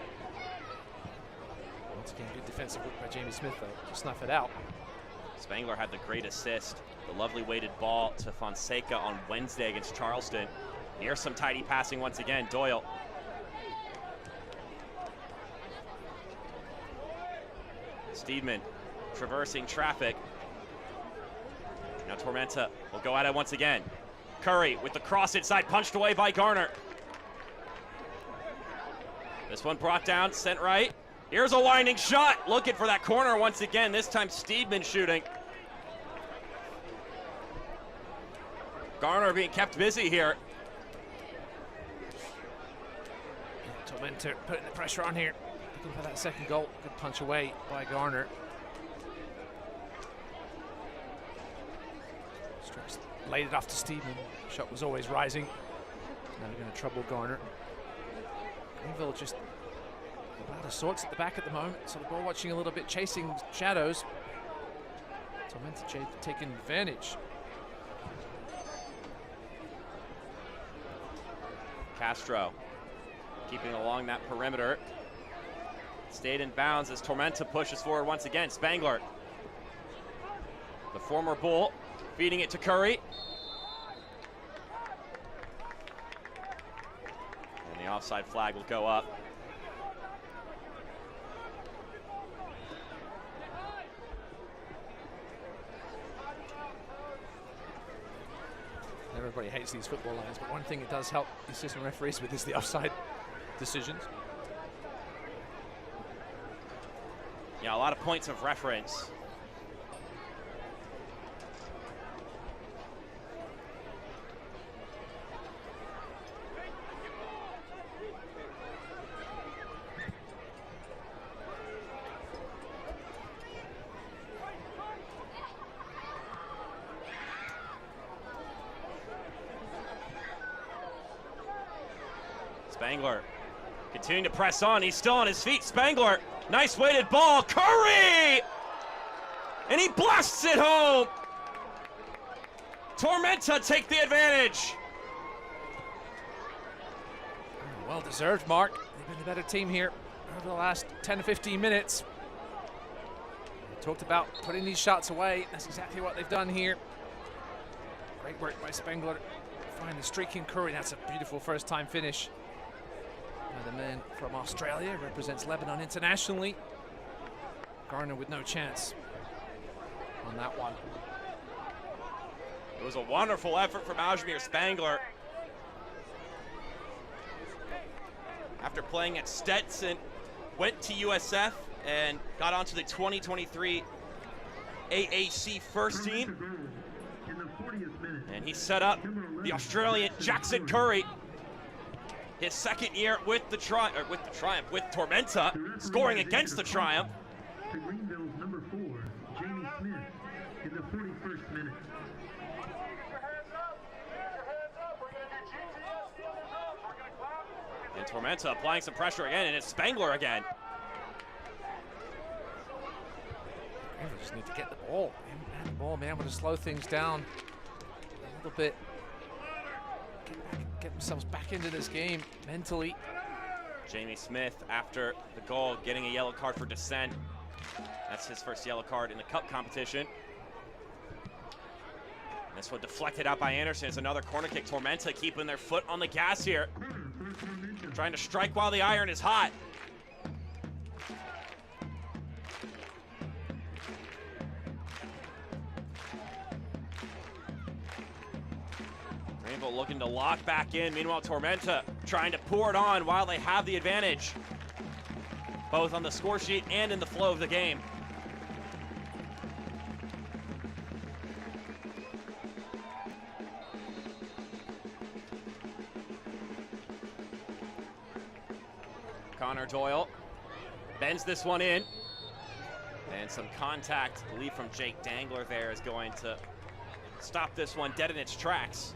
Once again, good defensive work by Jamie Smith though to snuff it out. Spangler had the great assist, the lovely weighted ball to Fonseca on Wednesday against Charleston. Here's some tidy passing once again. Doyle. Steedman traversing traffic. Now Tormenta will go at it once again. Curry with the cross inside, punched away by Garner. This one brought down, sent right. Here's a winding shot, looking for that corner once again. This time Steedman shooting. Garner being kept busy here. Tormenta putting the pressure on here, looking for that second goal. Good punch away by Garner. Strikes, laid it off to Steedman. Shot was always rising. Now they're going to trouble Garner. Greenville just out of sorts at the back at the moment, so the ball watching a little bit, chasing shadows. Tormenta taking advantage. Castro keeping along that perimeter. Stayed in bounds as Tormenta pushes forward once again. Spangler, the former Bull, feeding it to Curry. And the offside flag will go up. Everybody hates these football lines, but one thing it does help the assistant referees with is the offside decisions. Yeah, a lot of points of reference. Spangler continuing to press on. He's still on his feet. Spangler, nice weighted ball. Curry! And he blasts it home. Tormenta take the advantage. Well deserved, Mark. They've been the better team here over the last 10 to 15 minutes. We talked about putting these shots away. That's exactly what they've done here. Great work by Spangler. Find the streaking Curry. That's a beautiful first time finish. The man from Australia represents Lebanon internationally. Garner with no chance on that one. It was a wonderful effort from Jägermeister Spangler. After playing at Stetson, went to USF and got onto the 2023 AAC first team. And he set up the Australian Jackson Curry. His second year with the Tormenta, scoring against the Triumph. To Greenville's number 4, Jamie Smith, in the 41st minute. And Tormenta applying some pressure again, and it's Spangler again. They just need to get the ball. And the ball, man, able to slow things down a little bit. Get themselves back into this game mentally. Jamie Smith, after the goal, getting a yellow card for dissent. That's his first yellow card in the cup competition. This one deflected out by Anderson. It's another corner kick. Tormenta keeping their foot on the gas here. Trying to strike while the iron is hot. Greenville looking to lock back in. Meanwhile, Tormenta trying to pour it on while they have the advantage, both on the score sheet and in the flow of the game. Connor Doyle bends this one in. And some contact, I believe, from Jake Dangler there is going to stop this one dead in its tracks.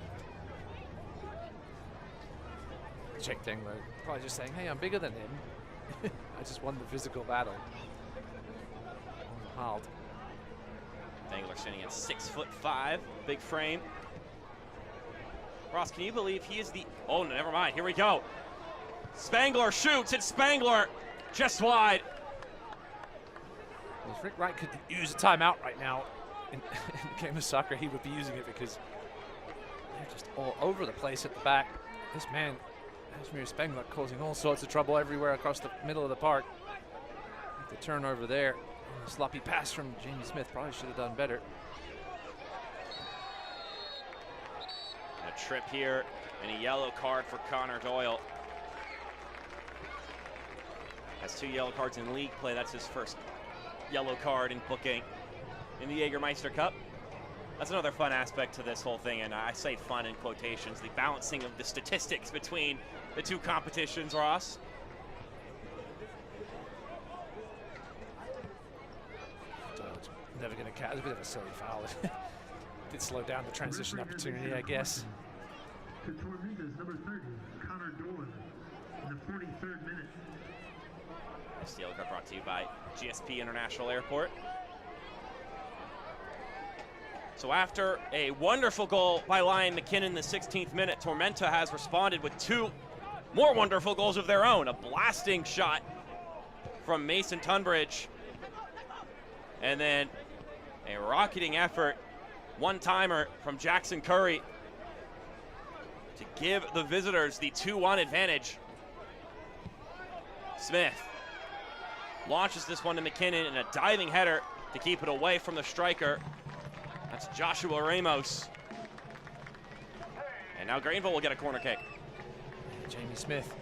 Jake Dangler probably just saying, hey, I'm bigger than him. I just won the physical battle. Wild. Dangler standing at 6'5", big frame. Ross, can you believe he is the, oh, no, never mind, here we go. Spangler shoots, it's Spangler, just wide. If Rick Wright could use a timeout right now in the game of soccer, he would be using it because they're just all over the place at the back. This man, Jägermeister Spangler, causing all sorts of trouble everywhere across the middle of the park. The turnover there, and the sloppy pass from Jamie Smith, probably should have done better. A trip here and a yellow card for Connor Doyle. Has 2 yellow cards in league play. That's his first yellow card in booking in the Jägermeister Cup. That's another fun aspect to this whole thing, and I say fun in quotations, the balancing of the statistics between the two competitions, Ross. Never going to catch. It was a bit of a silly foul. Did slow down the transition opportunity, I guess. To Tormenta's number 30, Connor Doyle, in the 43rd minute. Steal card brought to you by GSP International Airport. So after a wonderful goal by Lion McKinnon in the 16th minute, Tormenta has responded with 2 more wonderful goals of their own. A blasting shot from Mason Tunbridge, and then a rocketing effort, one-timer from Jackson Curry to give the visitors the 2-1 advantage. Smith launches this one to McKinnon in a diving header to keep it away from the striker. That's Joshua Ramos. And now Greenville will get a corner kick. Jamie Smith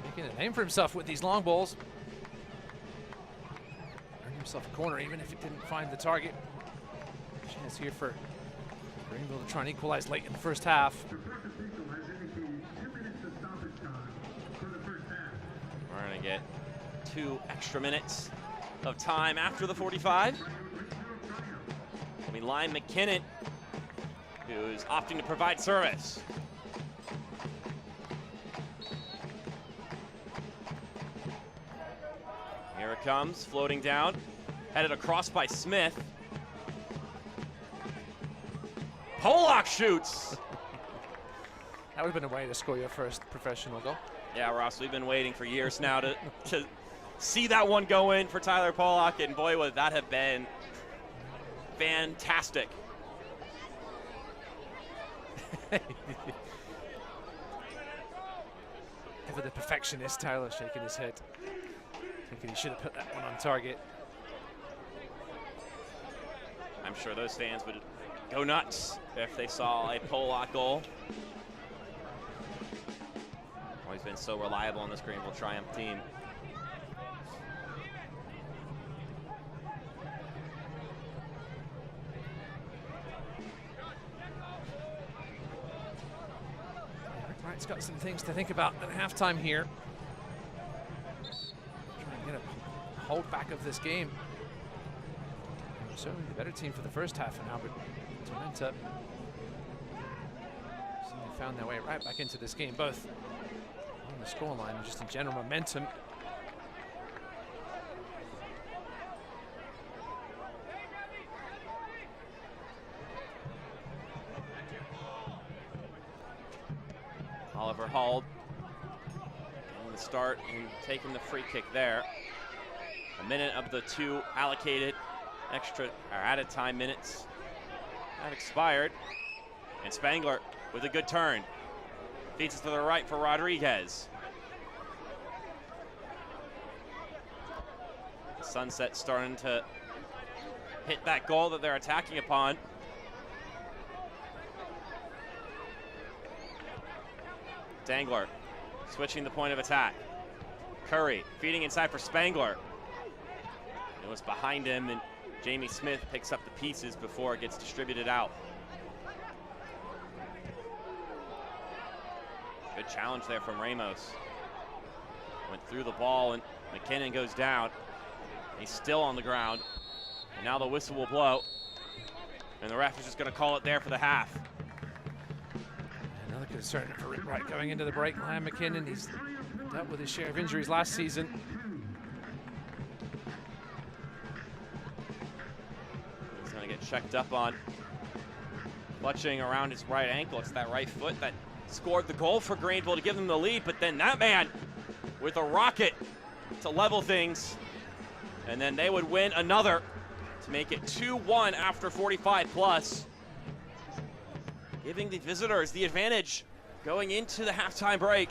making a name for himself with these long balls. Earned himself a corner even if he didn't find the target. Chance here for Greenville to try and equalize late in the first half. The first official has indicated 2 minutes of stoppage time for the first half. We're going to get 2 extra minutes of time after the 45. I mean, Lion McKinnon, who's opting to provide service. Here it comes, floating down, headed across by Smith. Polak shoots. That would have been a way to score your first professional goal. Yeah, Ross, we've been waiting for years now to see that one go in for Tyler Polak, and boy, would that have been fantastic. Ever the perfectionist, Tyler shaking his head, thinking he should have put that one on target. I'm sure those fans would go nuts if they saw a Polak goal. Always been so reliable on this Greenville Triumph team. Wright's got some things to think about at halftime here. Trying to get a hold back of this game. Certainly the better team for the first half and Albert Tormenta. So they found their way right back into this game, both on the scoreline and just in general momentum. Oliver Hall on the start and taking the free kick there. A minute of the 2 allocated extra or added time minutes have expired. And Spangler with a good turn. Feeds it to the right for Rodriguez. The Sunset starting to hit that goal that they're attacking upon. Dangler switching the point of attack. Curry feeding inside for Spangler. It was behind him, and Jamie Smith picks up the pieces before it gets distributed out. Good challenge there from Ramos. Went through the ball, and McKinnon goes down. He's still on the ground. And now the whistle will blow. And the ref is just going to call it there for the half. Another concern for Rick Wright going into the break. Liam McKinnon, he's dealt with his share of injuries last season. He's going to get checked up on. Clutching around his right ankle. It's that right foot that scored the goal for Greenville to give them the lead, but then that man with a rocket to level things. And then they would win another to make it 2-1 after 45 plus. Giving the visitors the advantage going into the halftime break.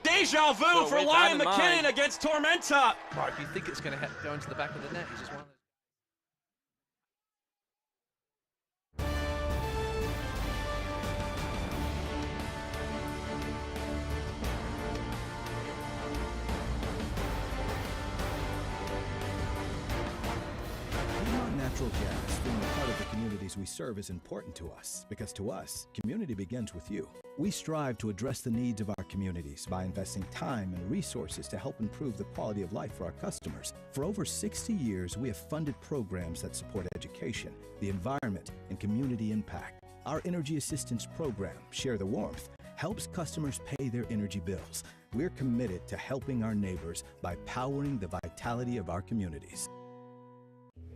Deja vu for Lion McKinnon against Tormenta. Mark, you think it's going to go into the back of the net? He's just one of those. Natural gas, being a part of the communities we serve, is important to us because to us, community begins with you. We strive to address the needs of our communities by investing time and resources to help improve the quality of life for our customers. For over 60 years, we have funded programs that support education, the environment, and community impact. Our energy assistance program, Share the Warmth, helps customers pay their energy bills. We're committed to helping our neighbors by powering the vitality of our communities.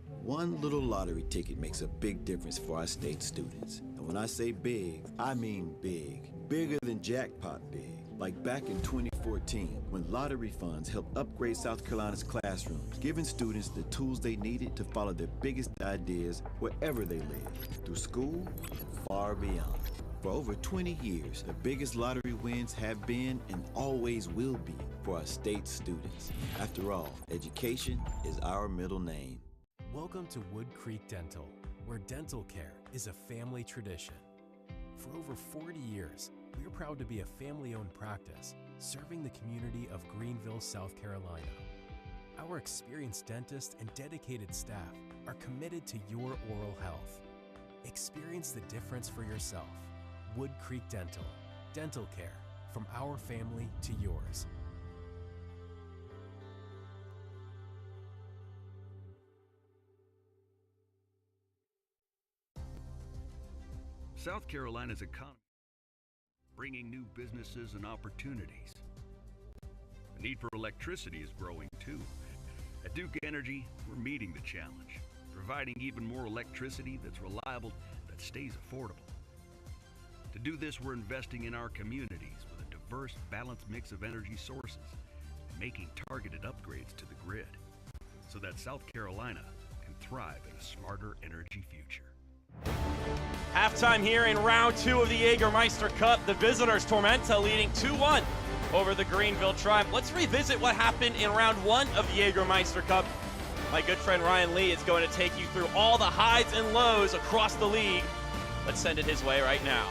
One little lottery ticket makes a big difference for our state students. And when I say big, I mean big. Bigger than jackpot big. Like back in 2014, when lottery funds helped upgrade South Carolina's classrooms, giving students the tools they needed to follow their biggest ideas wherever they live, through school and far beyond. For over 20 years, the biggest lottery wins have been and always will be for our state students. After all, education is our middle name. Welcome to Wood Creek Dental, where dental care is a family tradition. For over 40 years, we're proud to be a family-owned practice serving the community of Greenville, South Carolina. Our experienced dentists and dedicated staff are committed to your oral health. Experience the difference for yourself. Wood Creek Dental. Dental care from our family to yours. South Carolina's economy, bringing new businesses and opportunities. The need for electricity is growing too. At Duke Energy, we're meeting the challenge, providing even more electricity that's reliable, that stays affordable. To do this, we're investing in our communities with a diverse, balanced mix of energy sources and making targeted upgrades to the grid so that South Carolina can thrive in a smarter energy future. Halftime here in round 2 of the Jägermeister Cup. The visitors, Tormenta, leading 2-1 over the Greenville Tribe. Let's revisit what happened in round 1 of the Jägermeister Cup. My good friend Ryan Lee is going to take you through all the highs and lows across the league. Let's send it his way right now.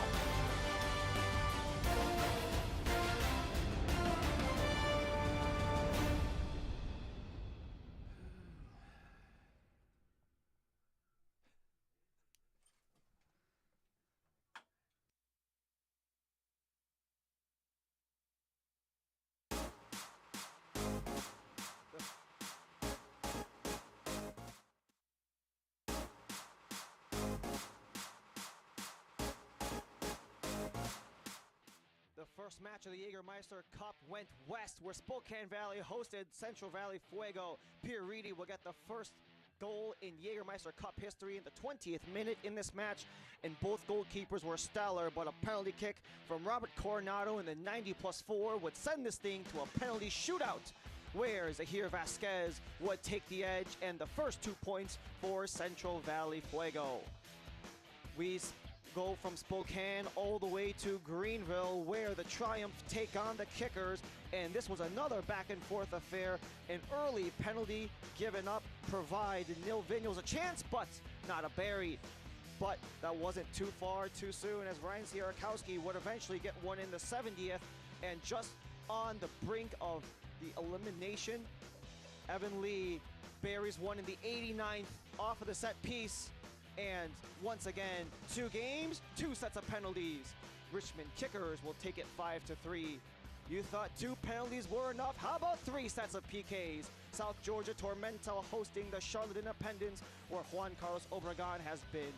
The first match of the Jägermeister Cup went west, where Spokane Valley hosted Central Valley Fuego. Pierre Reedy will get the first goal in Jägermeister Cup history in the 20th minute in this match, and both goalkeepers were stellar, but a penalty kick from Robert Coronado in the 90+4 would send this thing to a penalty shootout, where Zahir Vasquez would take the edge and the first 2 points for Central Valley Fuego. We go from Spokane all the way to Greenville, where the Triumph take on the Kickers, and this was another back and forth affair. An early penalty given up provided Nil Vignoles a chance, but not a berry. But that wasn't too far too soon, as Ryan Sierakowski would eventually get one in the 70th, and just on the brink of the elimination, Evan Lee buries one in the 89th off of the set piece. And once again, 2 games, 2 sets of penalties. Richmond Kickers will take it 5-3. You thought 2 penalties were enough? How about 3 sets of PKs? South Georgia Tormenta hosting the Charlotte Independents, where Juan Carlos Obregon has been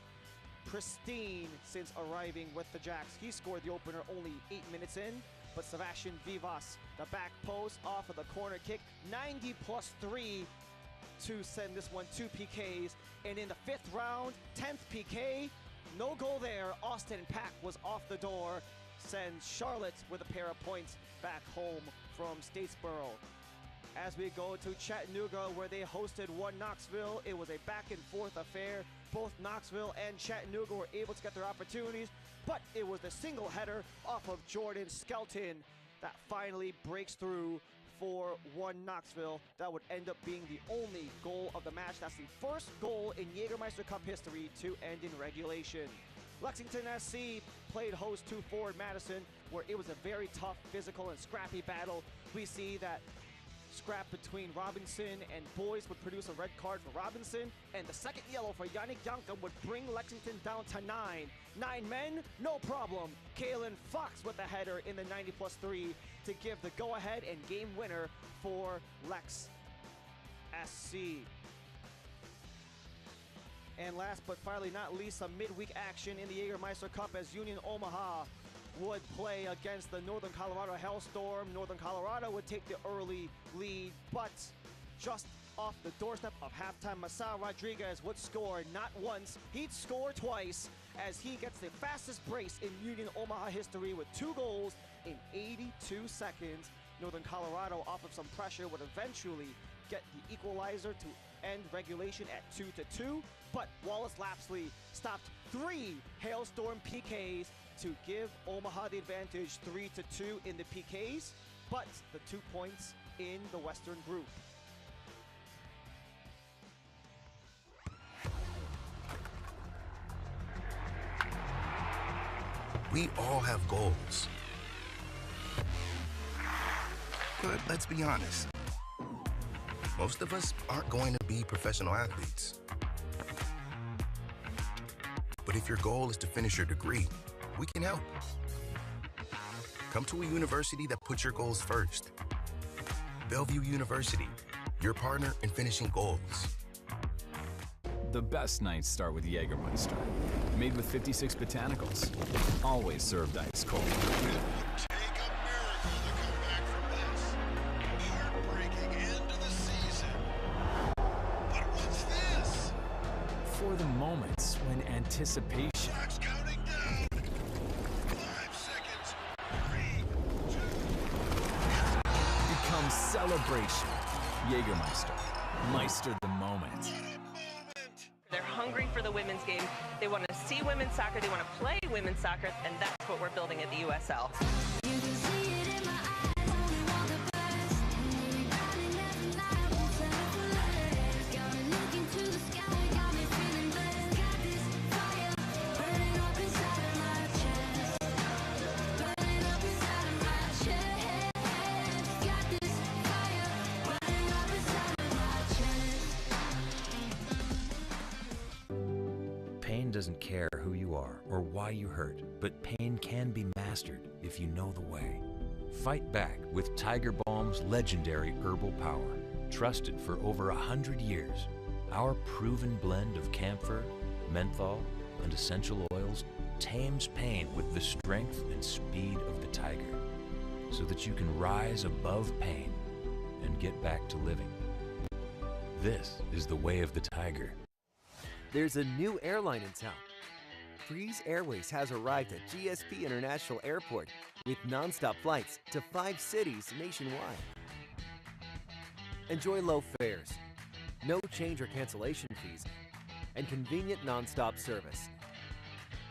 pristine since arriving with the Jacks. He scored the opener only 8 minutes in, but Sebastian Vivas, the back post off of the corner kick, 90+3 to send this one 2 PKs. And in the 5th round, 10th PK, no goal there. Austin Pack was off the door, sends Charlotte with a pair of points back home from Statesboro. As we go to Chattanooga, where they hosted one Knoxville, it was a back and forth affair. Both Knoxville and Chattanooga were able to get their opportunities, but it was the single header off of Jordan Skelton that finally breaks through for one Knoxville. That would end up being the only goal of the match. That's the first goal in Jägermeister Cup history to end in regulation. Lexington SC played host to Ford Madison, where it was a very tough, physical, and scrappy battle. We see that scrap between Robinson and Boyce would produce a red card for Robinson, and the second yellow for Yannick Yanka would bring Lexington down to 9. 9 men, no problem. Kalen Fox with the header in the 90+3 to give the go-ahead and game winner for Lex SC. And last but finally not least, some midweek action in the Jägermeister Cup as Union Omaha would play against the Northern Colorado Hellstorm. Northern Colorado would take the early lead, but just off the doorstep of halftime, Masao Rodriguez would score not once, he'd score twice as he gets the fastest brace in Union Omaha history with 2 goals in 82 seconds. Northern Colorado, off of some pressure, would eventually get the equalizer to end regulation at 2-2, but Wallace Lapsley stopped 3 Hailstorm PKs to give Omaha the advantage 3-2 in the PKs, but the 2 points in the Western Group. We all have goals. But let's be honest. Most of us aren't going to be professional athletes. But if your goal is to finish your degree, we can help. Come to a university that puts your goals first. Bellevue University, your partner in finishing goals. The best nights start with Jägermeister. Made with 56 botanicals. Always served ice cold. Take a miracle to come back from this. Heartbreaking end to the season. But what's this? For the moments when anticipation Clock's counting down. 5 seconds. 3, 2. becomes celebration. Jägermeister. Meister the moment. They're hungry for the women's game. They want to see women's soccer. They want to play women's soccer, and that's what we're building at the USL. Pain doesn't care who you are or why you hurt, but pain can be mastered if you know the way. Fight back with Tiger Balm's legendary herbal power. Trusted for over 100 years, our proven blend of camphor, menthol, and essential oils tames pain with the strength and speed of the tiger, so that you can rise above pain and get back to living. This is the way of the tiger. There's a new airline in town. Breeze Airways has arrived at GSP International Airport with nonstop flights to 5 cities nationwide. Enjoy low fares, no change or cancellation fees, and convenient nonstop service.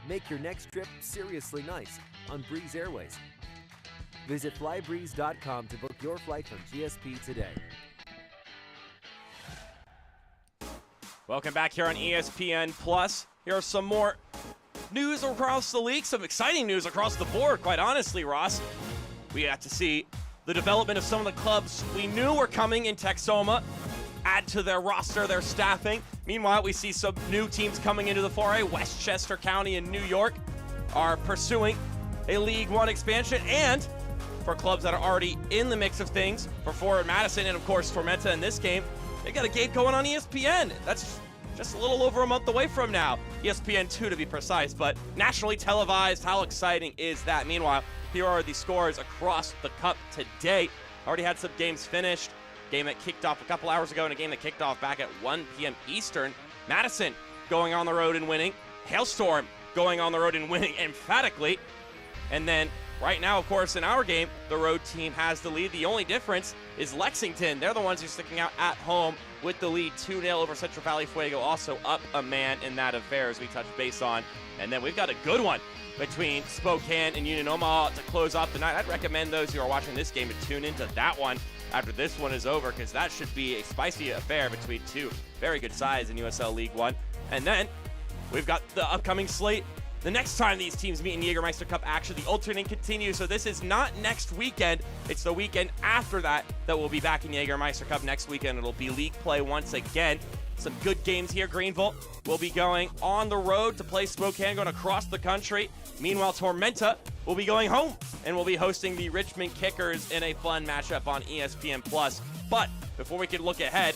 Make your next trip seriously nice on Breeze Airways. Visit flybreeze.com to book your flight from GSP today. Welcome back here on ESPN Plus. Here are some more news across the league, some exciting news across the board, quite honestly, Ross. We got to see the development of some of the clubs we knew were coming in Texoma, add to their roster, their staffing. Meanwhile, we see some new teams coming into the foray. Westchester County and New York are pursuing a League One expansion, and for clubs that are already in the mix of things, for Forward Madison and, of course, Tormenta in this game, they got a game going on ESPN. That's just a little over a month away from now. ESPN 2 to be precise, but nationally televised. How exciting is that? Meanwhile, here are the scores across the cup today. Already had some games finished. Game that kicked off a couple hours ago and a game that kicked off back at 1 p.m. Eastern. Madison going on the road and winning. Hailstorm going on the road and winning emphatically. And then right now, of course, in our game, the road team has the lead. The only difference is Lexington. They're the ones who are sticking out at home with the lead 2-0 over Central Valley Fuego. Also up a man in that affair as we touch base on. And then we've got a good one between Spokane and Union Omaha to close off the night. I'd recommend those who are watching this game to tune into that one after this one is over, because that should be a spicy affair between two very good sides in USL League One. And then we've got the upcoming slate. The next time these teams meet in Jägermeister Cup action, the alternating continues. So this is not next weekend. It's the weekend after that we'll be back in Jägermeister Cup next weekend. It'll be league play once again. Some good games here. Greenville will be going on the road to play Spokane, going across the country. Meanwhile, Tormenta will be going home and will be hosting the Richmond Kickers in a fun matchup on ESPN+. But before we can look ahead,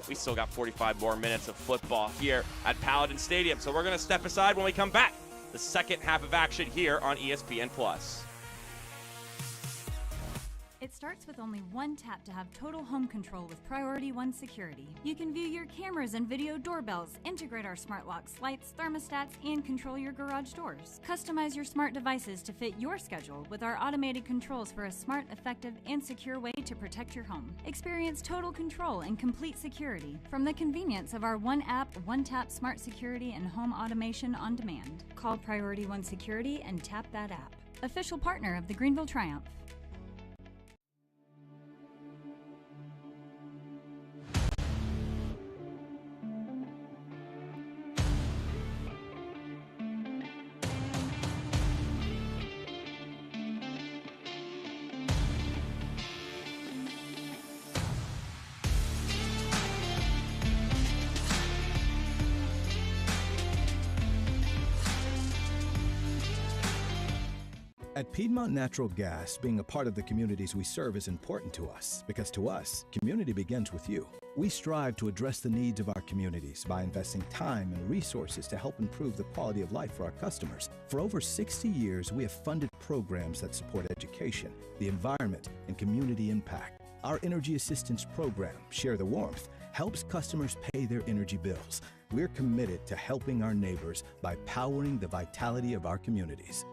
we still got 45 more minutes of football here at Paladin Stadium. So we're going to step aside when we come back. The second half of action here on ESPN+. It starts with only one tap to have total home control with Priority One Security. You can view your cameras and video doorbells, integrate our smart locks, lights, thermostats, and control your garage doors. Customize your smart devices to fit your schedule with our automated controls for a smart, effective, and secure way to protect your home. Experience total control and complete security from the convenience of our one app, one tap smart security and home automation on demand. Call Priority One Security and tap that app. Official partner of the Greenville Triumph. At Piedmont Natural Gas, being a part of the communities we serve is important to us because to us, community begins with you. We strive to address the needs of our communities by investing time and resources to help improve the quality of life for our customers. For over 60 years, we have funded programs that support education, the environment, and community impact. Our Energy Assistance Program, Share the Warmth, helps customers pay their energy bills. We're committed to helping our neighbors by powering the vitality of our communities.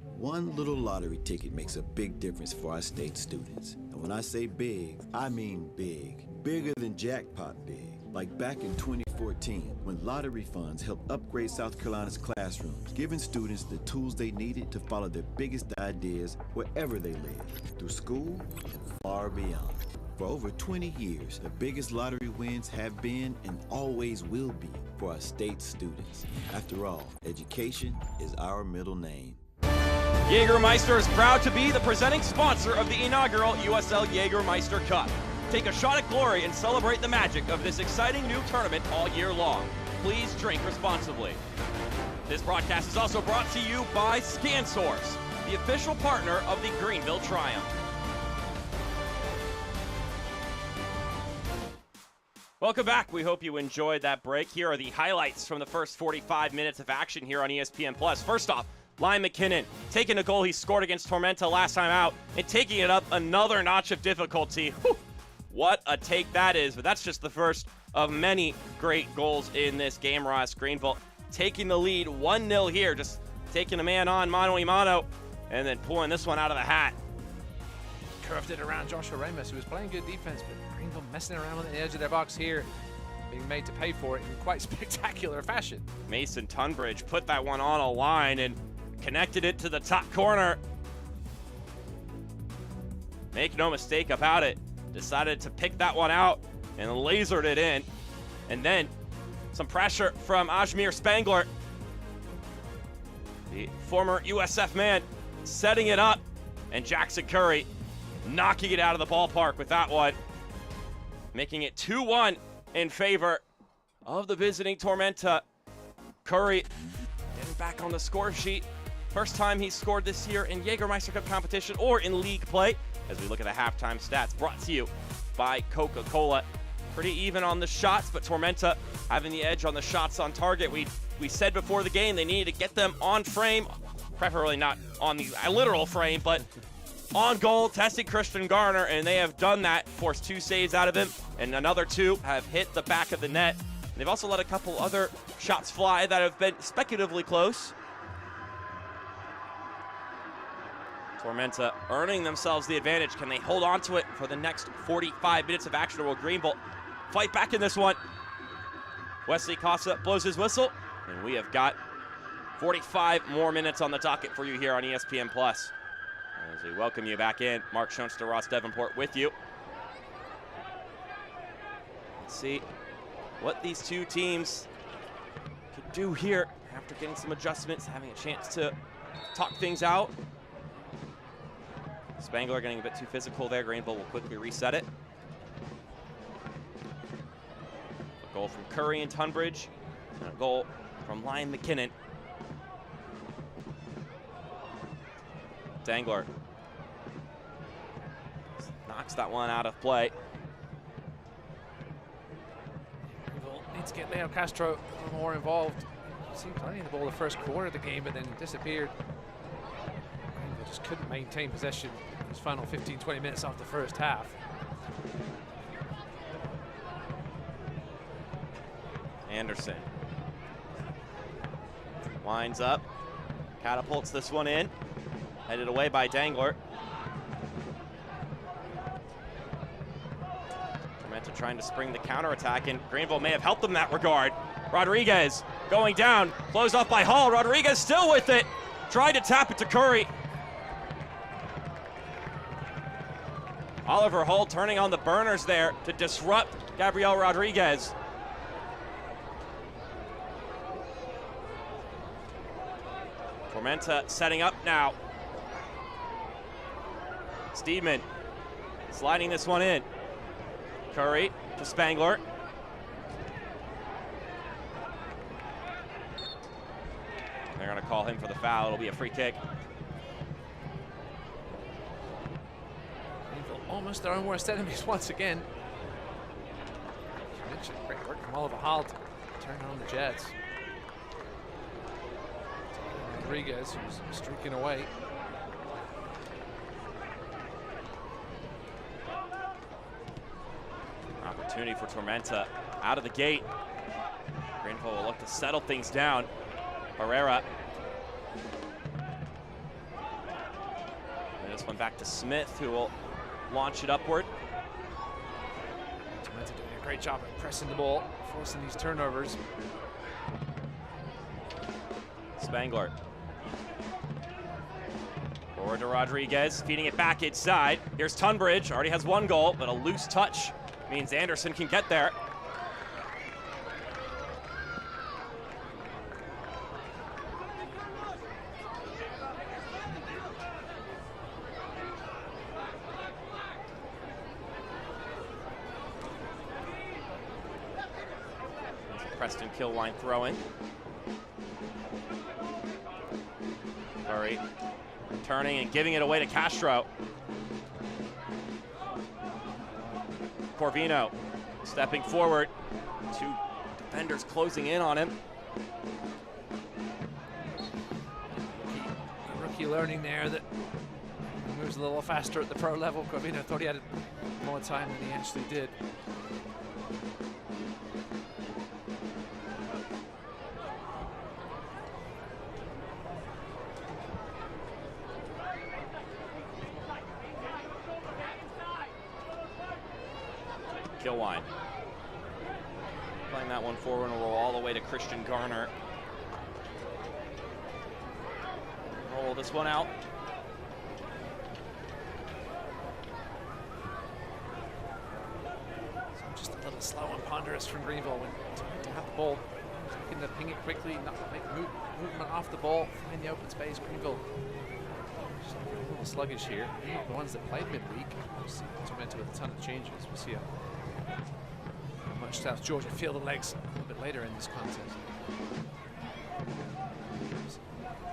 One little lottery ticket makes a big difference for our state students. And when I say big, I mean big. Bigger than jackpot big. Like back in 2014, when lottery funds helped upgrade South Carolina's classrooms, giving students the tools they needed to follow their biggest ideas wherever they live, through school and far beyond. For over 20 years, the biggest lottery wins have been and always will be for our state students. After all, education is our middle name. Jägermeister is proud to be the presenting sponsor of the inaugural USL Jägermeister Cup. Take a shot at glory and celebrate the magic of this exciting new tournament all year long. Please drink responsibly. This broadcast is also brought to you by ScanSource, the official partner of the Greenville Triumph. Welcome back. We hope you enjoyed that break. Here are the highlights from the first 45 minutes of action here on ESPN+. First off, Ryan McKinnon taking a goal he scored against Tormenta last time out and taking it up another notch of difficulty. Whew, what a take that is, but that's just the first of many great goals in this game. Ross Greenville taking the lead 1-0 here, just taking a man on mano a mano and then pulling this one out of the hat. Curved it around Joshua Ramos, who was playing good defense, but Greenville messing around on the edge of their box here, being made to pay for it in quite spectacular fashion. Mason Tunbridge put that one on a line and connected it to the top corner. Make no mistake about it. Decided to pick that one out and lasered it in. And then some pressure from Ajmir Spangler, the former USF man, setting it up. And Jackson Curry knocking it out of the ballpark with that one. Making it 2-1 in favor of the visiting Tormenta. Curry getting back on the score sheet. First time he's scored this year in Jägermeister Cup competition or in league play. As we look at the halftime stats brought to you by Coca-Cola. Pretty even on the shots, but Tormenta having the edge on the shots on target. We said before the game they needed to get them on frame, preferably not on the literal frame, but on goal, testing Christian Garner, and they have done that. Forced 2 saves out of him, and another 2 have hit the back of the net. They've also let a couple other shots fly that have been speculatively close. Tormenta earning themselves the advantage. Can they hold on to it for the next 45 minutes of action, or will Greenville fight back in this one? Wesley Casa blows his whistle, and we have got 45 more minutes on the docket for you here on ESPN+. As we welcome you back in, Mark Schoenster, Ross Davenport with you. Let's see what these two teams could do here after getting some adjustments, having a chance to talk things out. Spangler getting a bit too physical there. Greenville will quickly reset it. A goal from Curry and Tunbridge, and a goal from Ryan McKinnon. Dangler knocks that one out of play. need to get Leo Castro a little more involved. Seemed playing the ball the first quarter of the game, but then disappeared. They just couldn't maintain possession in his final 15-20 minutes of the first half. Anderson winds up, catapults this one in, headed away by Dangler. Tormenta trying to spring the counterattack, and Greenville may have helped them in that regard. Rodriguez going down, closed off by Hall. Rodriguez still with it, tried to tap it to Curry. Oliver Hull turning on the burners there to disrupt Gabriel Rodriguez. Tormenta setting up now. Steedman sliding this one in. Curry to Spangler. They're going to call him for the foul. It'll be a free kick. Almost their own worst enemies once again. You mentioned great work from Oliver Hull to turn on the Jets. Rodriguez, who's streaking away. Opportunity for Tormenta out of the gate. Greenville will look to settle things down. Herrera. And this one back to Smith, who will launch it upward. Tormenta doing a great job at pressing the ball, forcing these turnovers. Spangler. Forward to Rodriguez, feeding it back inside. Here's Tunbridge, already has one goal, but a loose touch means Anderson can get there. Preston Kilwine throwing. Curry turning and giving it away to Castro. Corvino stepping forward. Two defenders closing in on him. Rookie learning there that he moves a little faster at the pro level. Corvino thought he had more time than he actually did. Kilwine playing that one forward and roll all the way to Christian Garner. Roll this one out. So just a little slow and ponderous from Greenville when to have the ball. Looking to ping it quickly, not make movement off the ball in the open space. Greenville just a little sluggish here. The ones that played midweek, obviously Tormenta with a ton of changes. We'll see how much South Georgia feel the legs a little bit later in this contest.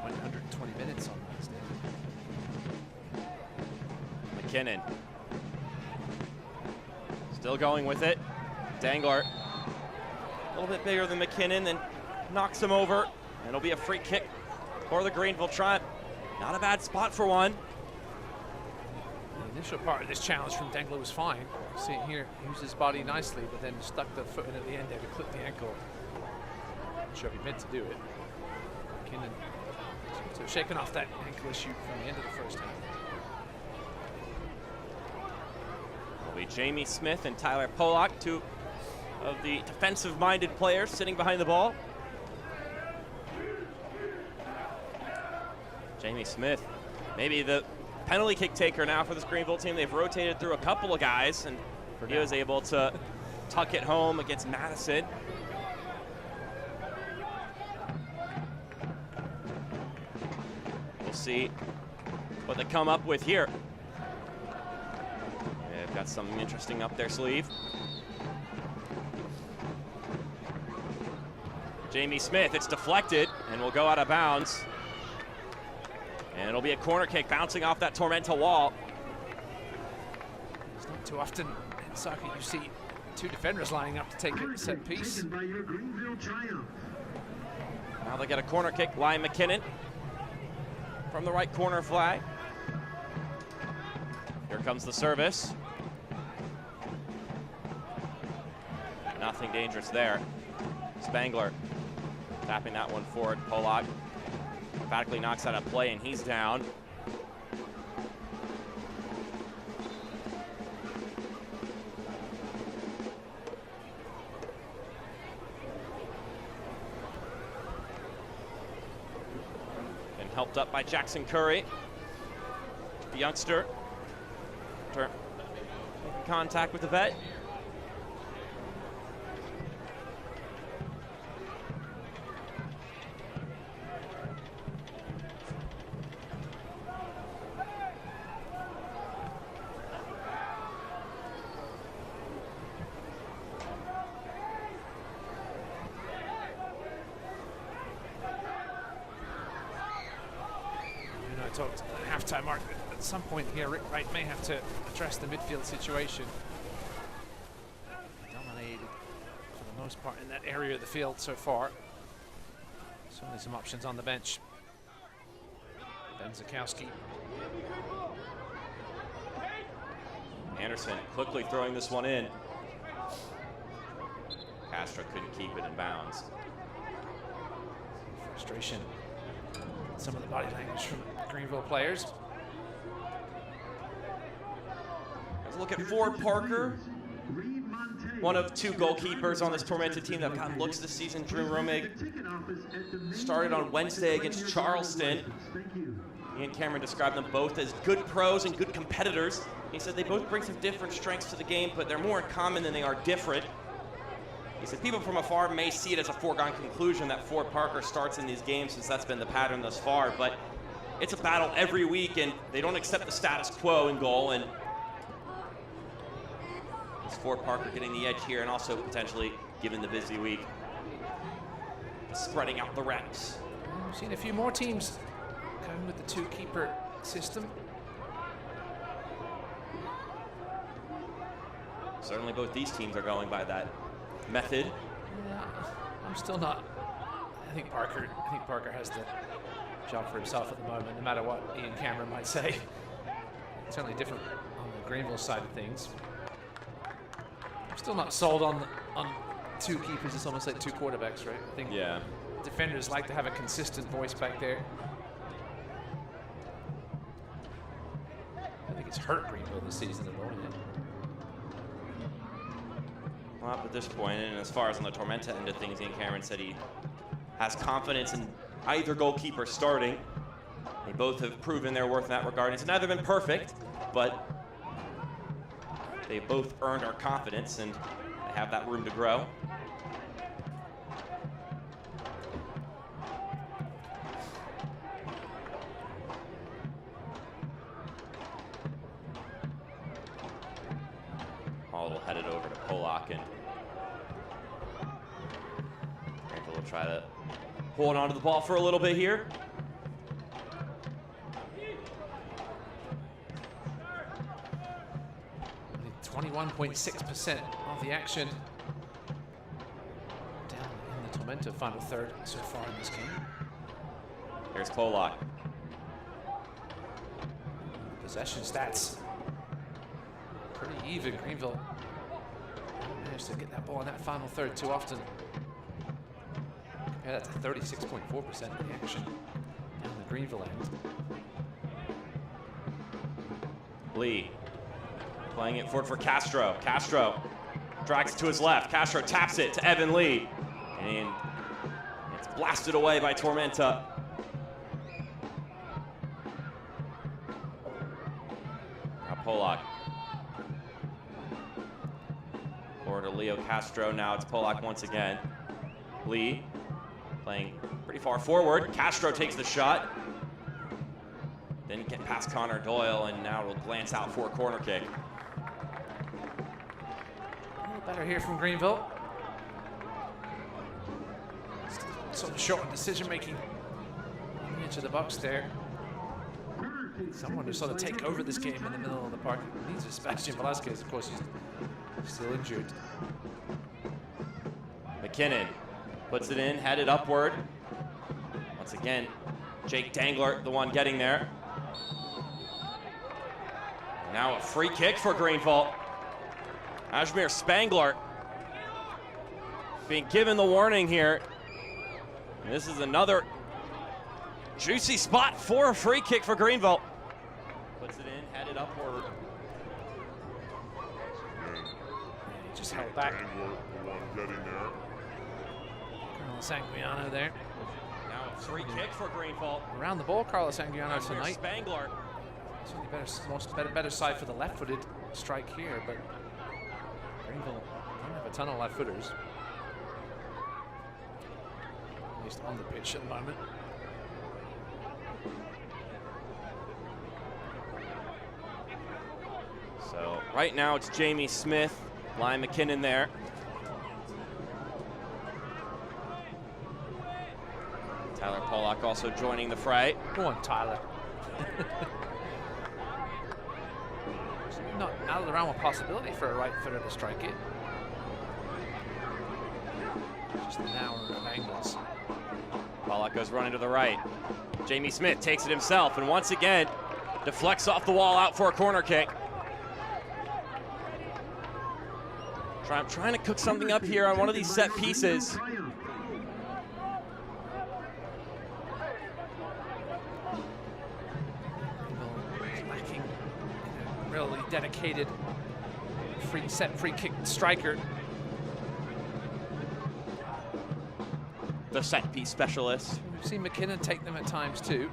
120 minutes on Wednesday. McKinnon still going with it. Dangler a little bit bigger than McKinnon, then knocks him over, and it'll be a free kick for the Greenville Tribe. Not a bad spot for one. The initial part of this challenge from Dangler was fine. See it here, he used his body nicely, but then stuck the foot in at the end there to clip the ankle. Not sure if he meant to do it. McKinnon so shaking off that ankle issue from the end of the first half. It'll be Jamie Smith and Tyler Polak, two of the defensive-minded players sitting behind the ball. Jamie Smith, maybe the penalty kick taker now for this Greenville team. They've rotated through a couple of guys, and he was able to tuck it home against Madison. We'll see what they come up with here. They've got something interesting up their sleeve. Jamie Smith, it's deflected and will go out of bounds. And it'll be a corner kick bouncing off that Tormenta wall. It's not too often in soccer you see two defenders lining up to take a set piece. By your Greenville Triumph. Now they get a corner kick. Ryan McKinnon from the right corner flag. Here comes the service. Nothing dangerous there. Spangler tapping that one forward. Polak emphatically knocks out a play, and he's down. And helped up by Jackson Curry. The youngster. Contact with the vet. I talked at the halftime mark. At some point here, Rick Wright may have to address the midfield situation. Dominated for the most part in that area of the field so far. Certainly some options on the bench. Ben Zakowski. Anderson quickly throwing this one in. Castro couldn't keep it in bounds. Frustration. Some of the body language from Greenville players. Let's look at Ford Parker. One of two goalkeepers on this Tormenta team that have gotten looks this season. Drew Romig started on Wednesday against Charleston. Ian Cameron described them both as good pros and good competitors. He said they both bring some different strengths to the game, but they're more in common than they are different. He said people from afar may see it as a foregone conclusion that Ford Parker starts in these games, since that's been the pattern thus far, but it's a battle every week, and they don't accept the status quo in goal, and it's Ford Parker getting the edge here, and also potentially, given the busy week, spreading out the reps. We've seen a few more teams going with the two-keeper system. Certainly both these teams are going by that method. Yeah, I'm still not. I think Parker has the job for himself at the moment, no matter what Ian Cameron might say. It's certainly different on the Greenville side of things. I'm still not sold on two keepers. It's almost like two quarterbacks, right? I think defenders like to have a consistent voice back there. I think it's hurt Greenville this season at all. Up at this point, and as far as on the Tormenta end of things, Ian Cameron said he has confidence in either goalkeeper starting. They both have proven their worth in that regard. It's neither been perfect, but they both earned our confidence, and they have that room to grow. Hall headed over to Polak, and we'll try to hold on to the ball for a little bit here. 21.6% of the action down in the Tormenta final third so far in this game. Here's Polak. Possession stats pretty even. Greenville managed to get that ball in that final third too often. Compare that to 36.4% of the action down the Greenville end. Lee playing it forward for Castro. Castro drags it to his left. Castro taps it to Evan Lee. And it's blasted away by Tormenta. Now Polak. Forward to Leo Castro. Now it's Polak once again. Lee playing pretty far forward. Castro takes the shot. Didn't get past Connor Doyle, and now it'll glance out for a corner kick. A little better here from Greenville. Sort of short decision-making on the edge of the box there. Someone to sort of take over this game in the middle of the park. Needs a Sebastian Velasquez, of course, he's Still injured. McKinnon puts it in, headed upward. Once again, Jake Dangler, the one getting there. Now a free kick for Greenville. Ajmer Spangler being given the warning here. And this is another juicy spot for a free kick for Greenville. Puts it in, headed upward. Just held back. Carlos Anguiano there. Now a free kick for Greenville. Around the ball, Carlos Anguiano tonight. Spangler. Certainly better side for the left-footed strike here, but Greenville don't have a ton of left-footers. At least on the pitch at the moment. So right now it's Jamie Smith, Lyon McKinnon there. Tyler Pollock also joining the fray. Go on, Tyler. Not out of the realm of possibility for a right footer to strike it. Just an hour of angles. Pollock goes running to the right. Jamie Smith takes it himself and once again deflects off the wall out for a corner kick. I'm trying to cook something up here on one of these set pieces. Lacking a really dedicated free kick striker. The set piece specialist. We've seen McKinnon take them at times too.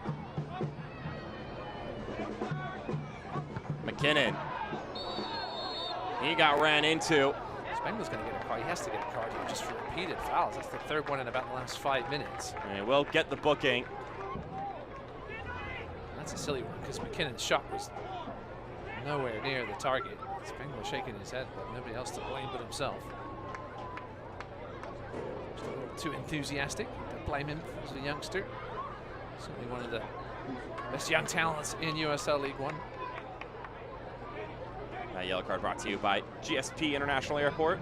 McKinnon. He got ran into. Spangler's going to get a card. He has to get a card here just for repeated fouls. That's the third one in about the last 5 minutes. And we'll get the booking. That's a silly one because McKinnon's shot was nowhere near the target. Spangler shaking his head, but nobody else to blame but himself. Just a little too enthusiastic. Don't blame him as a youngster. Certainly one of the best young talents in USL League One. That yellow card brought to you by GSP International Airport.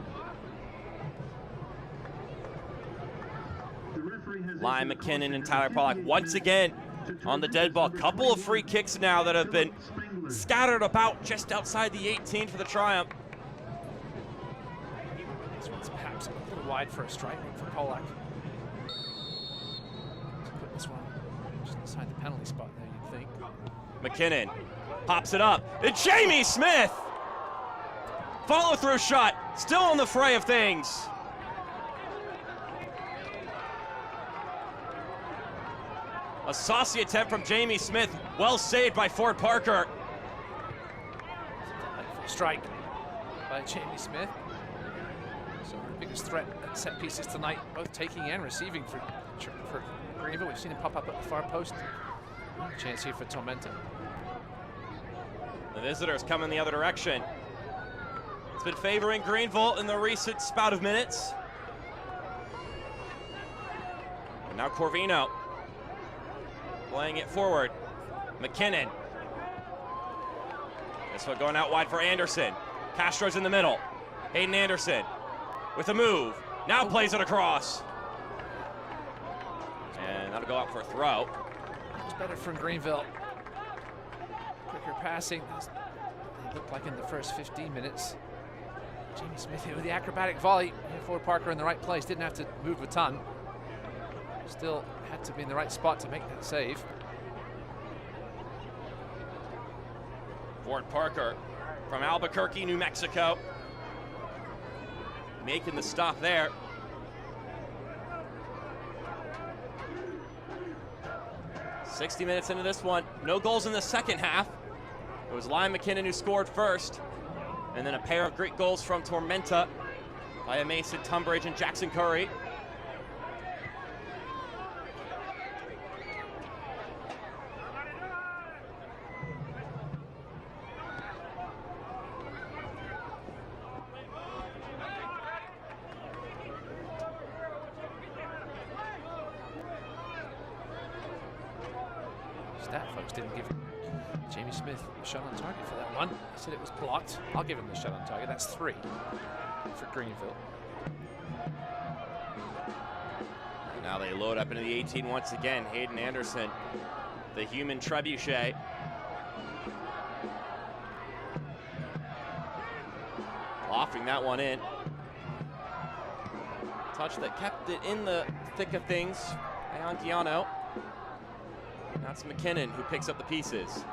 Lyon McKinnon and Tyler Pollock once again on the dead ball. Couple of free kicks now that have been scattered about just outside the 18 for the Triumph. This one's perhaps a little wide for a strike for Pollock. Let's put this one just inside the penalty spot there, you'd think. McKinnon pops it up. And Jamie Smith! Follow-through shot, still in the fray of things. A saucy attempt from Jamie Smith, well saved by Ford Parker. Strike by Jamie Smith. So the biggest threat at set pieces tonight, both taking and receiving for Greenville. We've seen him pop up at the far post. Chance here for Tormenta. The visitors coming the other direction. It's been favoring Greenville in the recent spout of minutes. And now Corvino playing it forward. McKinnon. This one going out wide for Anderson. Castro's in the middle. Hayden Anderson with a move. Now plays it across. And that'll go out for a throw. It was better from Greenville. Quicker passing. It looked like in the first 15 minutes. Jamie Smith here with the acrobatic volley. Ford Parker in the right place. Didn't have to move a ton. Still had to be in the right spot to make that save. Ford Parker from Albuquerque, New Mexico. Making the stop there. "60 minutes into this one. No goals in the second half. It was Lyon McKinnon who scored first. And then a pair of great goals from Tormenta via Mason Tunbridge and Jackson Curry. that, folks. Didn't give Jamie Smith a shot on target for that one. I said it was blocked. I'll give him the shot on target. That's 3 for Greenville. Now they load up into the 18 once again. Hayden Anderson, the human trebuchet. Lofting that one in. Touch that kept it in the thick of things. Angiano. Now it's McKinnon who picks up the pieces.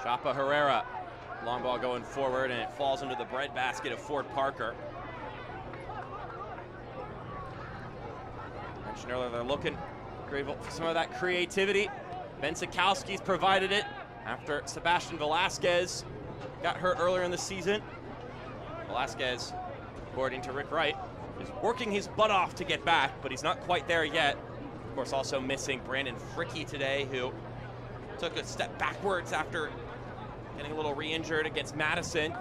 Chapa Herrera. Long ball going forward, and it falls into the breadbasket of Ford Parker. Mentioned earlier, they're looking Greenville for some of that creativity. Ben Sikowski's provided it after Sebastian Velasquez got hurt earlier in the season. Velasquez, according to Rick Wright, is working his butt off to get back, but he's not quite there yet. Of course, also missing Brandon Fricke today, who took a step backwards after getting a little re-injured against Madison.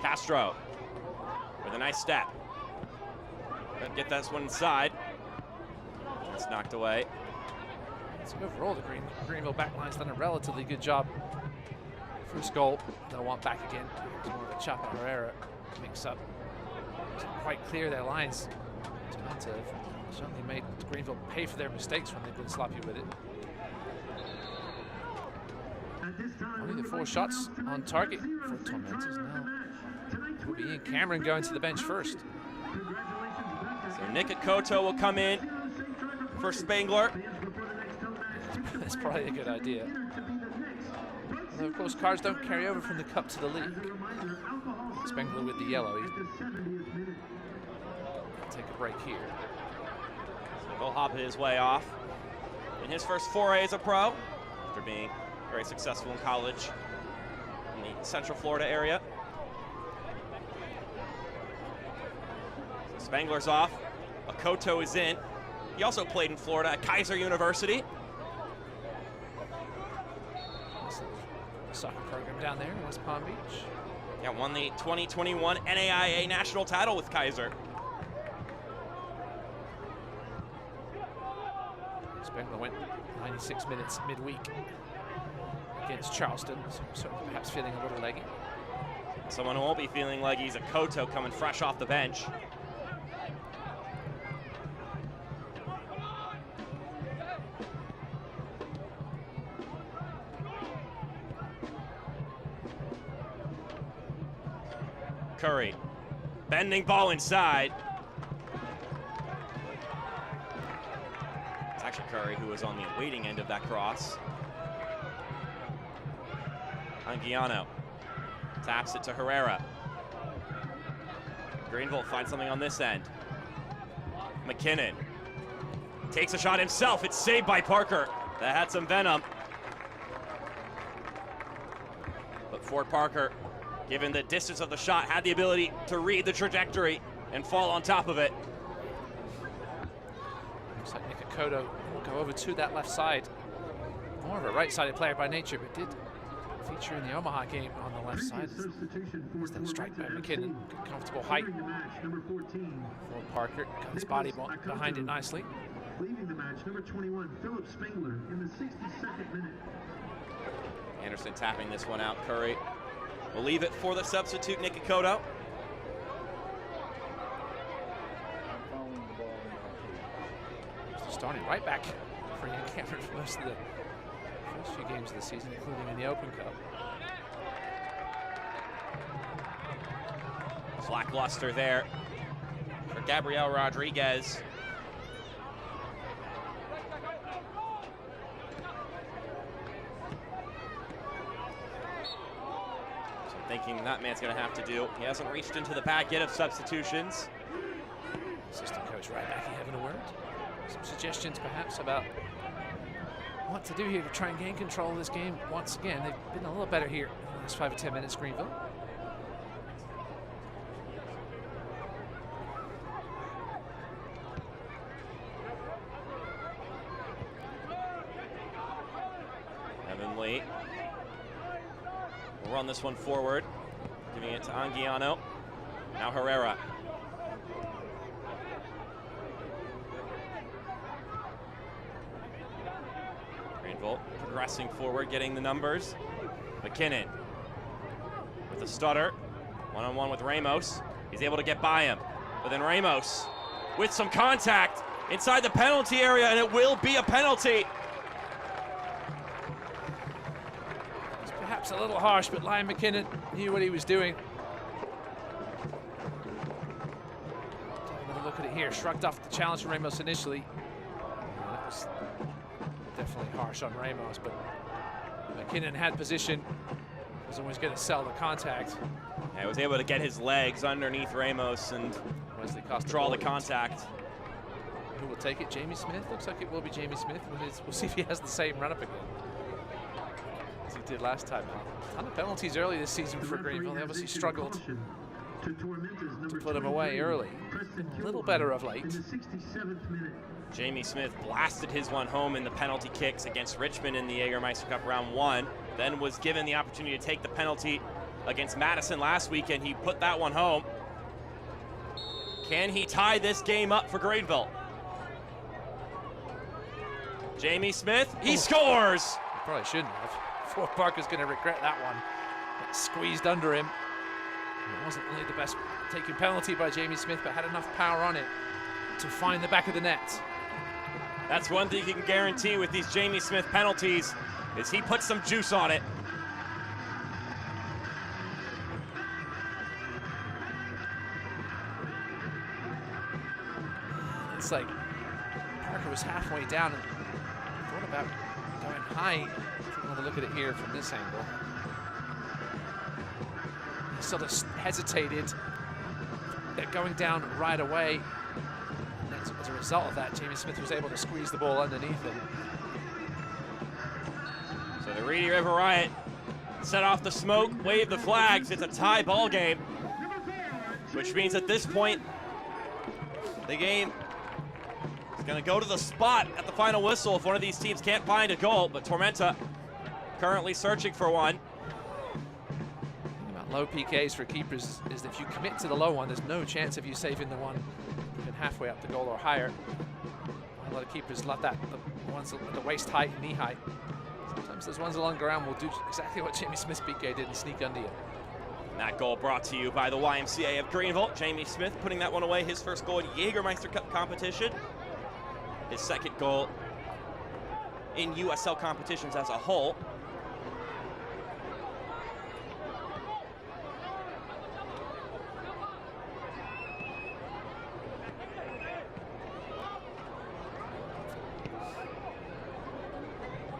Castro with a nice step. Gonna get this one inside. It's knocked away. So overall, the Greenville backline's done a relatively good job. First goal, they'll want back again. It's more of a Chapa Herrera mix-up. It's quite clear their lines. Tormenta have certainly made Greenville pay for their mistakes when they've been sloppy with it. Only the 4 shots on target for Tormentas now. Will be Ian Cameron going to the bench first. So Nick Akoto will come in for Spangler. That's probably a good idea. Although, of course, cards don't carry over from the cup to the league. Spangler with the yellow. He'll take a break here. So he'll hop his way off in his first foray as a pro, after being very successful in college in the Central Florida area. So Spangler's off. Akoto is in. He also played in Florida at Kaiser University. Soccer program down there in West Palm Beach. Yeah, won the 2021 NAIA national title with Kaiser. Spangler went 96 minutes midweek against Charleston, so perhaps feeling a little leggy. Someone who won't be feeling leggy is Akoto, coming fresh off the bench. Curry, bending ball inside. It's actually Curry who was on the waiting end of that cross. Angiano taps it to Herrera. Greenville finds something on this end. McKinnon takes a shot himself. It's saved by Parker. That had some venom. But Ford Parker, given the distance of the shot, had the ability to read the trajectory and fall on top of it. Looks like Nick Akoto will go over to that left side. More of a right-sided player by nature, but did feature in the Omaha game on the left side. There's that strike by McKinnon. Good comfortable height for Parker. Got his body behind it nicely. Leaving the match, number 21, Philip Spangler, in the 62nd minute. Anderson tapping this one out. Curry will leave it for the substitute, Nick Akoto. Starting right back for Ian Cameron for most of the first few games of the season, including in the Open Cup. Lackluster there for Gabriel Rodriguez. So thinking that man's going to have to do. He hasn't reached into the bag yet of substitutions. Assistant coach right back, you having a word? Some suggestions perhaps about what to do here to try and gain control of this game once again. They've been a little better here in the last 5 or 10 minutes, Greenville. Evan Lee We'll run this one forward, giving it to Anguiano. Now Herrera. Greenville progressing forward, getting the numbers. McKinnon with a stutter. One-on-one with Ramos. He's able to get by him. But then Ramos with some contact inside the penalty area, and it will be a penalty. It's perhaps a little harsh, but Liam McKinnon knew what he was doing. Take another look at it here. Shrugged off the challenge from Ramos initially. That was definitely harsh on Ramos, but McKinnon had position. Was always going to sell the contact. Yeah, he was able to get his legs underneath Ramos and draw the contact. Who will take it? Jamie Smith? Looks like it will be Jamie Smith. We'll see if he has the same run-up again as he did last time. A ton of penalties early this season for Greenville. They obviously struggled to put him away early. A little better of late. Jamie Smith blasted his one home in the penalty kicks against Richmond in the Jägermeister Cup round 1, then was given the opportunity to take the penalty against Madison last week, and he put that one home. Can he tie this game up for Greenville? Jamie Smith, he scores! He probably shouldn't have. Fort Parker's going to regret that one. It squeezed under him. It wasn't really the best taken penalty by Jamie Smith, but had enough power on it to find the back of the net. That's one thing you can guarantee with these Jamie Smith penalties, is he puts some juice on it. It's like Parker was halfway down and thought about going high. Another look at it here from this angle. He sort of hesitated. They're going down right away. And as a result of that, Jamie Smith was able to squeeze the ball underneath him. So the Reedy River Riot set off the smoke, waved the flags. It's a tie ball game, which means at this point, the game is going to go to the spot at the final whistle if one of these teams can't find a goal, but Tormenta currently searching for one. About low PKs for keepers is that if you commit to the low one, there's no chance of you saving the one even halfway up the goal or higher. A lot of keepers love that, the ones at the waist height and knee height. Sometimes those ones along the ground will do exactly what Jamie Smith's PK did and sneak under you. And that goal brought to you by the YMCA of Greenville. Jamie Smith putting that one away, his first goal in Jägermeister Cup competition. His second goal in USL competitions as a whole.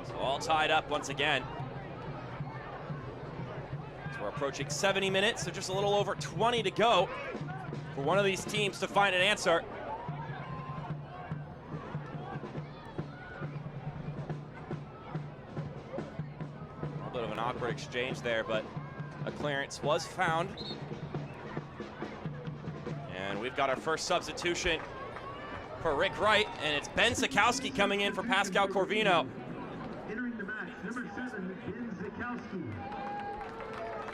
So all tied up once again. So we're approaching 70 minutes, so just a little over 20 to go for one of these teams to find an answer. A little bit of an awkward exchange there, but a clearance was found. And we've got our first substitution for Rick Wright, and it's Ben Sikowski coming in for Pascal Corvino. Entering the match, number 7, Ben Sikowski.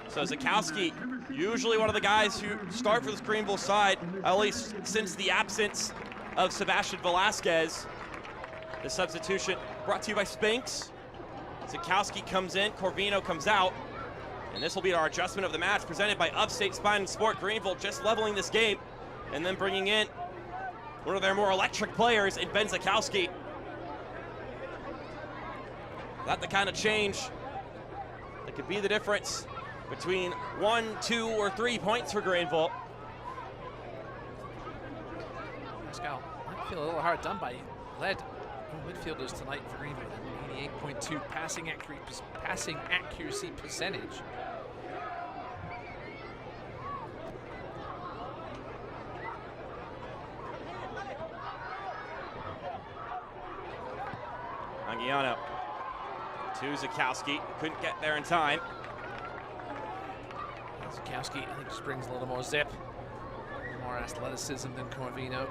So Sikowski, usually one of the guys who start for this Greenville side, at least since the absence of Sebastian Velasquez. The substitution brought to you by Spinks. Sikowski comes in, Corvino comes out, and this will be our adjustment of the match presented by Upstate Spine and Sport. Greenville just leveling this game and then bringing in one of their more electric players in Ben Sikowski. That the kind of change that could be the difference between 1, 2, or 3 points for Greenville. Pascal might feel a little hard done by. Led midfielders tonight for Greenville. 88.2 passing accuracy percentage. Anguiano to Sikowski, couldn't get there in time. Sikowski, I think, just brings a little more zip, a little more athleticism than Corvino.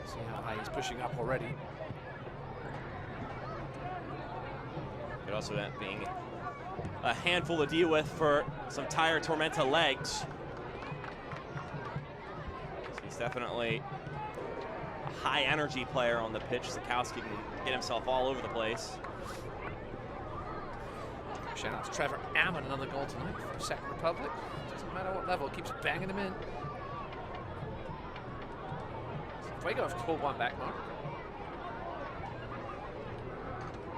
See how high he's pushing up already. Could also end up being a handful to deal with for some tired Tormenta legs. So he's definitely a high energy player on the pitch. Sikowski can get himself all over the place. Shout out to Trevor Ammon, another goal tonight for Second Republic. Doesn't matter what level, keeps banging them in. Fuego have pulled one back, Mark.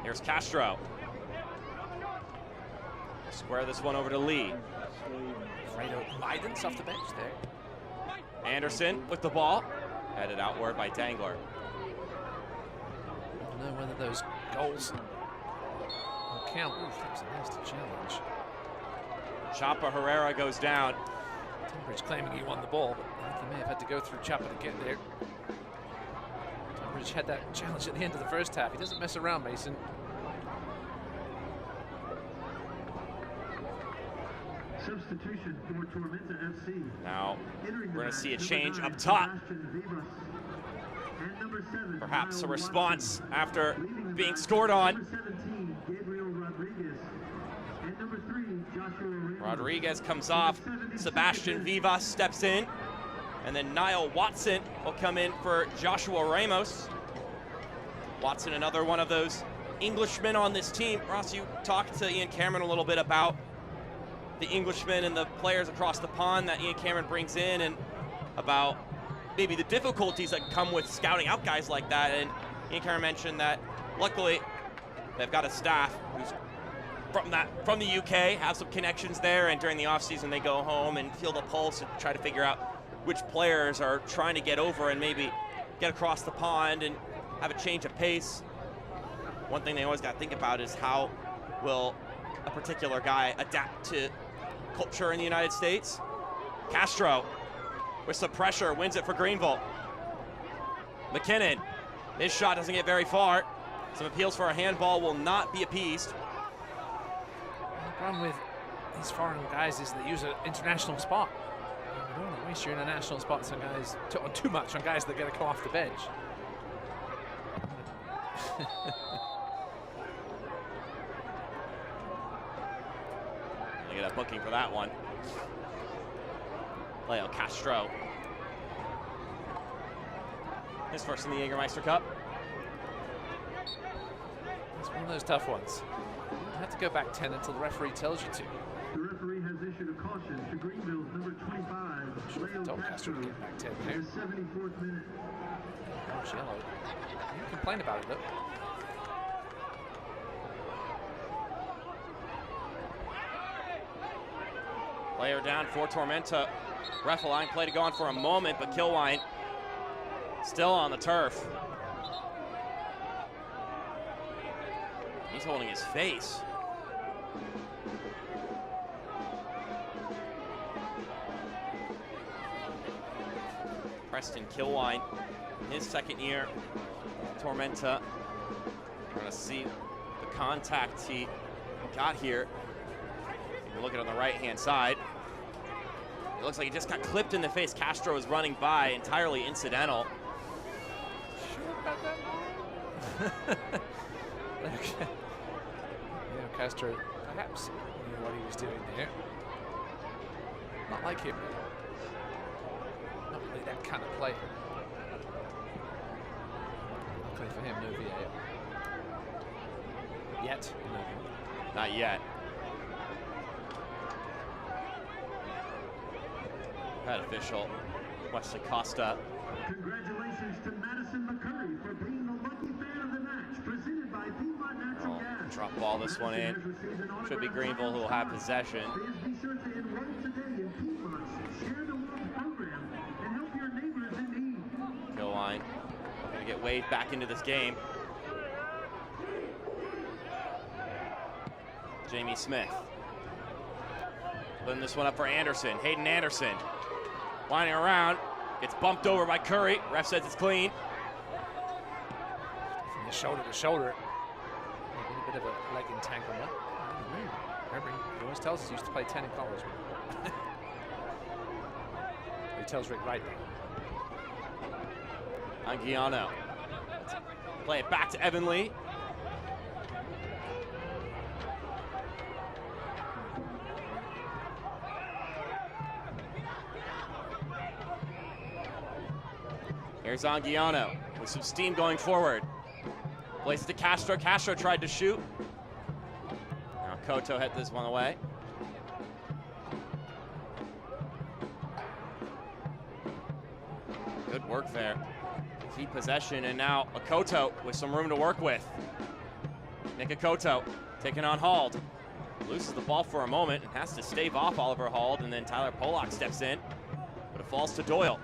Here's Castro. Square this one over to Lee. Fredo Bidens off the bench there. Anderson with the ball. Headed outward by Dangler. I don't know whether those goals will count. Oof, that was a nasty challenge. Chapa Herrera goes down. Tunbridge claiming he won the ball, but I think he may have had to go through Chapa to get there. Tunbridge had that challenge at the end of the first half. He doesn't mess around, Mason. Substitution for Tormenta FC. Now, we're going to see a change up top. Perhaps a response after being scored on. Rodriguez comes off. Sebastian Vivas steps in. And then Niall Watson will come in for Joshua Ramos. Watson, another one of those Englishmen on this team. Ross, you talked to Ian Cameron a little bit about the Englishmen and the players across the pond that Ian Cameron brings in, and about maybe the difficulties that come with scouting out guys like that. And Ian Cameron mentioned that luckily they've got a staff who's from the UK, have some connections there, and during the offseason they go home and feel the pulse and try to figure out which players are trying to get over and maybe get across the pond and have a change of pace. One thing they always got to think about is how will a particular guy adapt to culture in the United States. Castro with some pressure wins it for Greenville. McKinnon, his shot doesn't get very far. Some appeals for a handball will not be appeased. The problem with these foreign guys is they use an international spot. You don't want to waste your international spots on guys too much on guys that get to come off the bench. Get a booking for that one. Leo Castro. His first in the Jägermeister Cup. It's one of those tough ones. You have to go back 10 until the referee tells you to. The referee has issued a caution to Greenville's number 25, Leo Castro, to get back 10 in there. the 74th minute. Gosh, yellow. You can complain about it, though. Player down for Tormenta. Ref line play to go on for a moment, but Kilwine still on the turf. He's holding his face. Preston Kilwine, his second year, Tormenta. We're gonna see the contact he got here. You're looking on the right-hand side. It looks like he just got clipped in the face. Castro is running by, entirely incidental. Sure about that? Okay. Yeah, Castro perhaps knew what he was doing there. Not like him. Not really that kind of player. Luckily for him, no VAR. Yet. No. Not yet. Head official, Wesley Costa. Congratulations to Madison McCurry for being the lucky fan of the match, presented by Piedmont Natural Gas. Drop ball this one in. Should be Greenville who will have possession. Please be sure to enroll today in Piedmont's Share the Wealth program and help your neighbors in need. Kilwine gonna get waved back into this game. Jamie Smith. Putting this one up for Anderson. Hayden Anderson. Winding around. Gets bumped over by Curry. Ref says it's clean. From the shoulder to shoulder. A bit of a leg entanglement. Remember, he always tells us he used to play 10 in college. He tells Rick right now. Anguiano. Play it back to Evan Lee. Here's Anguiano with some steam going forward. Plays it to Castro. Castro tried to shoot. Now Koto hit this one away. Good work there. Keep possession, and now Akoto with some room to work with. Nick Akoto taking on Hald. Loses the ball for a moment and has to stave off Oliver Hald, and then Tyler Pollock steps in, but it falls to Doyle.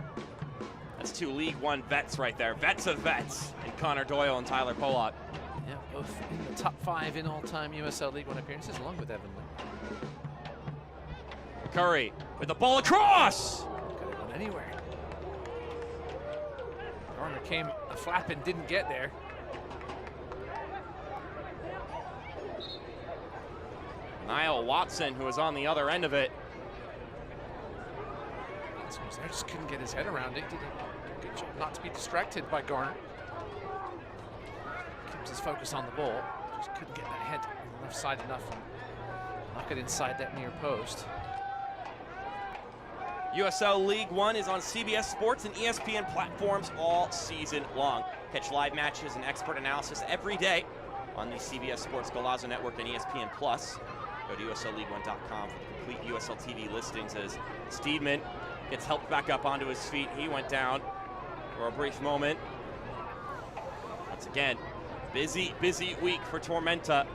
That's two League One vets right there. Vets of vets, and Connor Doyle and Tyler Pollock. Yeah, both in the top 5 in all-time USL League One appearances, along with Evan Lee. Curry with the ball across! Could have gone anywhere. Garner came a flap and didn't get there. Niall Watson, who was on the other end of it. I just couldn't get his head around it. Did a good job not to be distracted by Garner. Keeps his focus on the ball. Just couldn't get that head on the left side enough and knock it inside that near post. USL League One is on CBS Sports and ESPN platforms all season long. Catch live matches and expert analysis every day on the CBS Sports Golazo Network and ESPN Plus. Go to USLLeague1.com for the complete USL TV listings as Steedman gets helped back up onto his feet. He went down for a brief moment. Once again, busy week for Tormenta.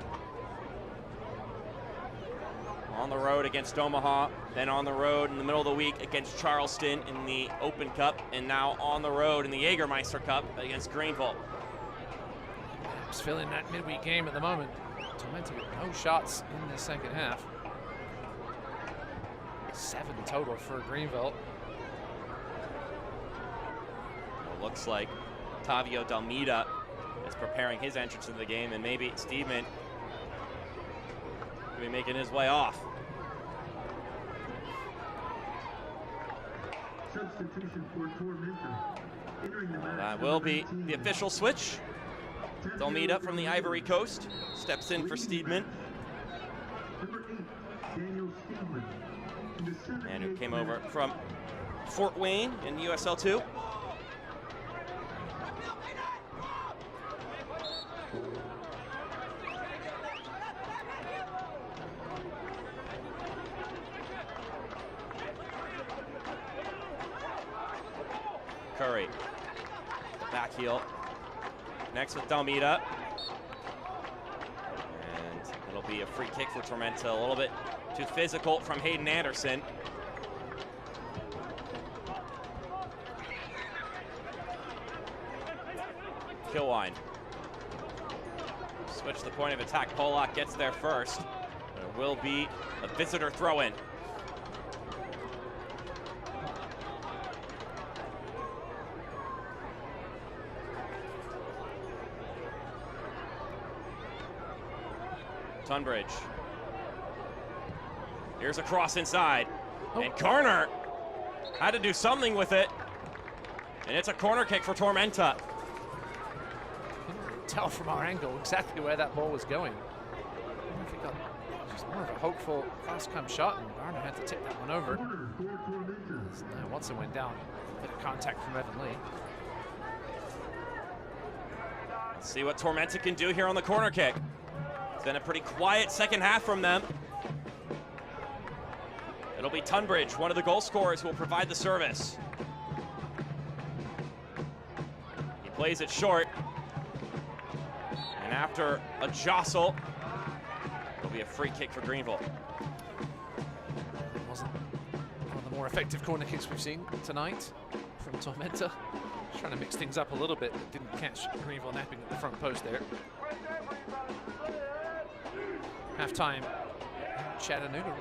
On the road against Omaha, then on the road in the middle of the week against Charleston in the Open Cup, and now on the road in the Jägermeister Cup against Greenville. Just filling that midweek game at the moment. Tormenta with no shots in the second half. 7 total for Greenville. It looks like Tavio Dalmida is preparing his entrance into the game, and maybe Steedman will be making his way off. Substitution for Tormenta. Entering the match. That will be the official switch. Dalmida from the Ivory Coast steps in for Steedman. Number 8, Daniel Steedman. And who came over from Fort Wayne in USL 2. Curry, back heel, next with Dalmida. And it'll be a free kick for Tormenta, a little bit too physical from Hayden Anderson. Kilwine. Switch the point of attack. Pollock gets there first. But it will be a visitor throw-in. Tunbridge. Here's a cross inside. And Garner had to do something with it. And it's a corner kick for Tormenta. Couldn't tell from our angle exactly where that ball was going. I think it was more of a hopeful cross-come shot, and Garner had to tip that one over. Watson went down. A bit of contact from Evan Lee. Let's see what Tormenta can do here on the corner kick. It's been a pretty quiet second half from them. It'll be Tunbridge, one of the goal scorers, who will provide the service. He plays it short. And after a jostle, it'll be a free kick for Greenville. It wasn't one of the more effective corner kicks we've seen tonight from Tormenta. Trying to mix things up a little bit, but didn't catch Greenville napping at the front post there. Half-time, Chattanooga,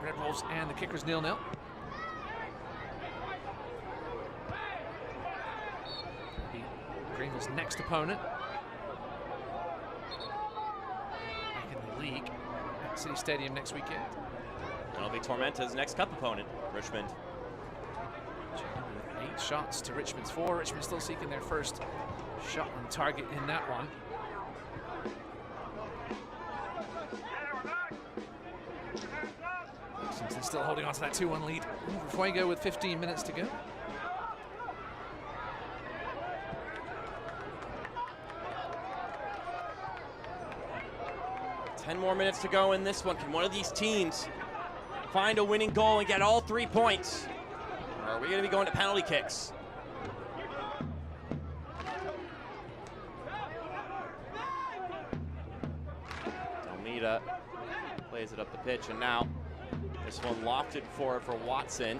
Red Wolves and the Kickers 0-0. Greenville's next opponent. Back in the league at City Stadium next weekend. That'll be Tormenta's next cup opponent, Richmond. 8 shots to Richmond's 4. Richmond still seeking their first shot on target in that one. Lexington still holding on to that 2-1 lead over Fuego with 15 minutes to go. 10 more minutes to go in this one. Can one of these teams find a winning goal and get all 3 points? Or are we going to be going to penalty kicks? Tormenta plays it up the pitch, and now this one lofted forward for Watson.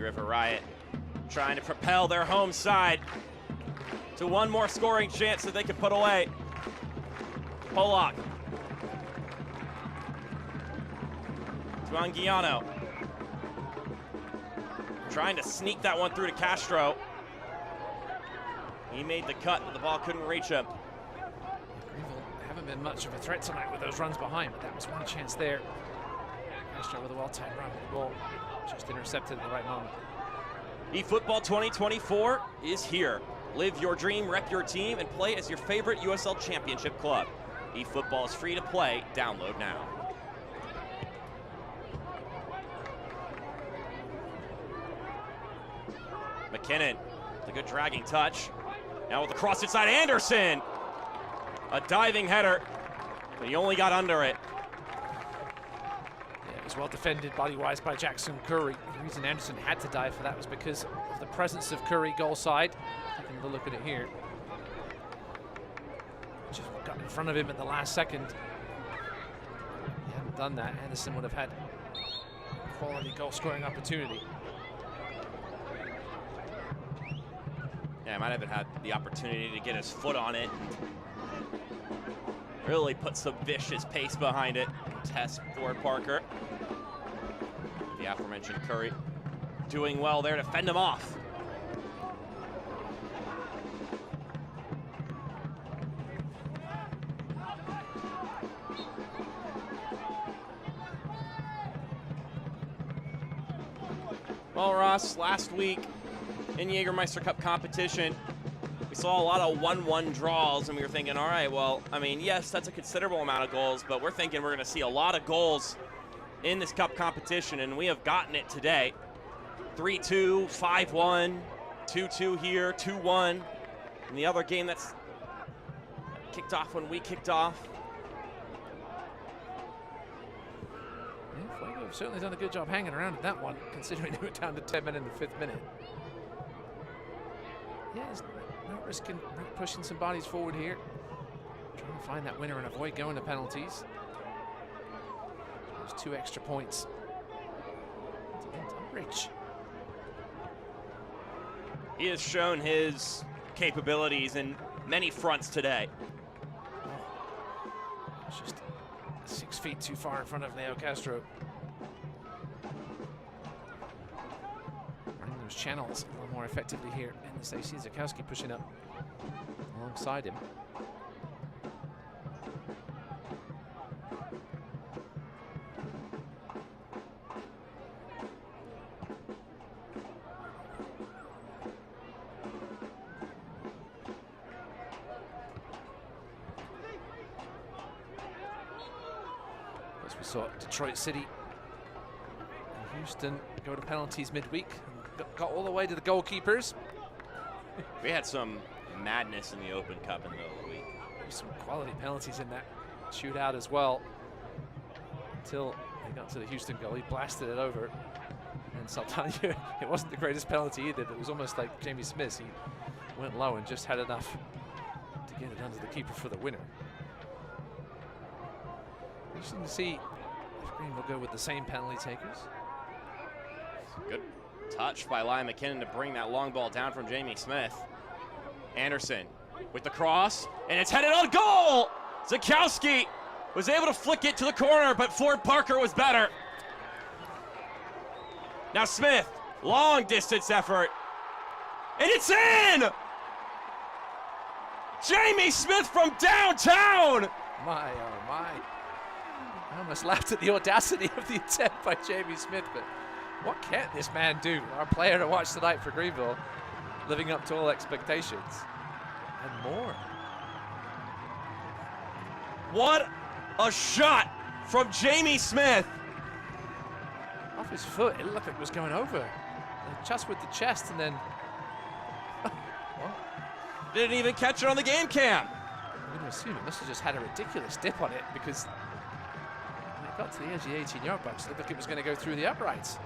River Riot trying to propel their home side to one more scoring chance that they could put away. Polak to Anguiano, trying to sneak that one through to Castro. He made the cut, but the ball couldn't reach him. Greenville haven't been much of a threat tonight with those runs behind, but that was one chance there. Castro with a well-timed run with the ball. Just intercepted at the right moment. eFootball 2024 is here. Live your dream, rep your team, and play as your favorite USL Championship club. eFootball is free to play. Download now. McKinnon, the good dragging touch. Now with the cross inside, Anderson. A diving header, but he only got under it. It was well defended body-wise by Jackson Curry. The reason Anderson had to dive for that was because of the presence of Curry goal side. Taking a look at it here. Just got in front of him at the last second. He hadn't done that, Anderson would have had a quality goal-scoring opportunity. Yeah, he might have had the opportunity to get his foot on it and really put some vicious pace behind it. Test Ford Parker. The aforementioned Curry doing well there to fend him off. Well, Ross, last week in Jägermeister Cup competition, we saw a lot of 1-1 draws, and we were thinking, all right, well, I mean, yes, that's a considerable amount of goals, but we're thinking we're going to see a lot of goals in this cup competition, and we have gotten it today. 3-2, 5-1, 2-2 here, 2-1. And the other game that's kicked off when we kicked off. Yeah, Fuego have certainly done a good job hanging around in that one, considering they went down to 10 men in the 5th minute. Yeah, there's not risking, not pushing some bodies forward here. Trying to find that winner and avoid going to penalties. There's 2 extra points. Rich. He has shown his capabilities in many fronts today. It's just 6 feet too far in front of Leo Castro. Running those channels a little more effectively here. And Stacey Zakowski pushing up alongside him. We saw Detroit City and Houston go to penalties midweek. Got all the way to the goalkeepers. We had some madness in the Open Cup in the middle of the week. Some quality penalties in that shootout as well. Until they got to the Houston goal, he blasted it over. And Sultana, it wasn't the greatest penalty either. It was almost like Jamie Smith. He went low and just had enough to get it under the keeper for the winner. Interesting to see if Green will go with the same penalty takers. Good touch by Lyle McKinnon to bring that long ball down from Jamie Smith. Anderson with the cross, and it's headed on goal! Zakowski was able to flick it to the corner, but Ford Parker was better. Now Smith, long distance effort, and it's in! Jamie Smith from downtown! My, oh my. I almost laughed at the audacity of the attempt by Jamie Smith, but what can this man do? Our player to watch tonight for Greenville, living up to all expectations and more. What A shot from Jamie Smith. Off his foot, it looked like it was going over. Just with the chest, and then didn't even catch it on the game cam. I'm going to assume it must have just had a ridiculous dip on it, because when it got to the edge of the 18-yard box, it looked like it was going to go through the uprights.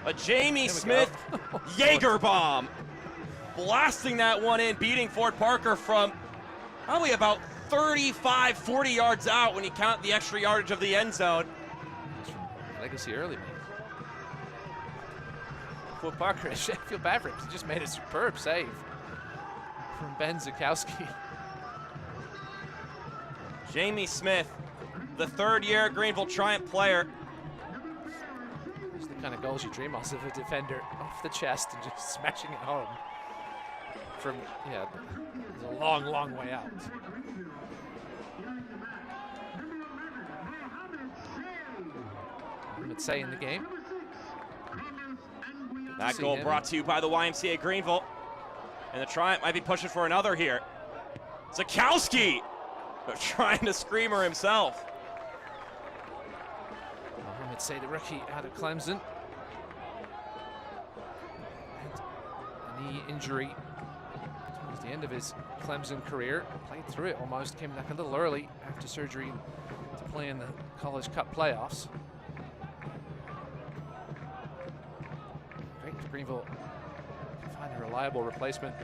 A Jamie Smith Jaeger bomb, blasting that one in, beating Ford Parker from probably about 35, 40 yards out when you count the extra yardage of the end zone. That's from Legacy early, man. Ford Parker, I feel bad for him. He just made a superb save from Ben Zukowski. Jamie Smith, the third-year Greenville Triumph player. These are the kind of goals you dream of a defender off the chest and just smashing it home. From, yeah, there's a long, long way out. Mohamed Say in the game. That goal brought to you by the YMCA Greenville. And the Triumph might be pushing for another here. Zukowski trying to screamer himself. Mohamed Say, the rookie out of Clemson. And a knee injury towards the end of his Clemson career. Played through it almost, came back a little early after surgery to play in the College Cup playoffs. Great for Greenville to find a reliable replacement.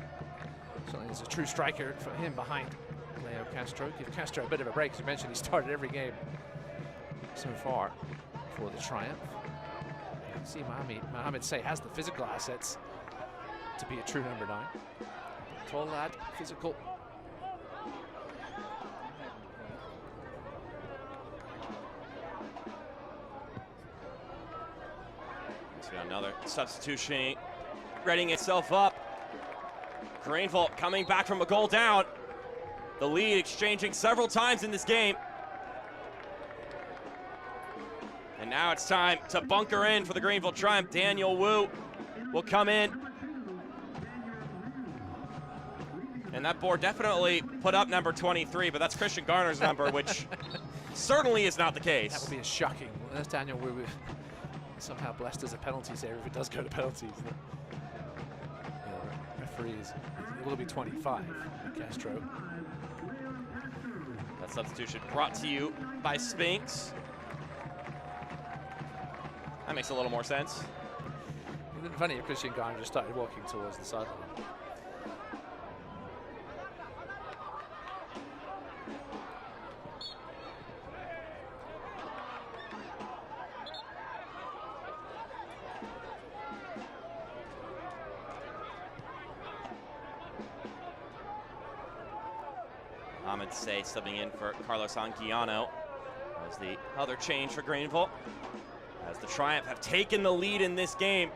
Certainly is a true striker for him behind Leo Castro. Give Castro a bit of a break. As you mentioned, he started every game so far for the Triumph. You can see Mohamed Say has the physical assets to be a true number 9. Tall lad, physical. So another substitution readying itself up. Greenville coming back from a goal down. The lead exchanging several times in this game. And now it's time to bunker in for the Greenville Triumph. Daniel Wu will come in. And that board definitely put up number 23, but that's Christian Garner's number, which certainly is not the case. That would be a shocking. Unless Daniel Wu somehow blessed as a penalty save if it does go to penalties. Referees, it will be 25, Castro. That substitution brought to you by Spinks. That makes a little more sense. It would have been funny if Christian Garner just started walking towards the sideline. Mohamed Say subbing in for Carlos Anguiano as the other change for Greenville. As the Triumph have taken the lead in this game.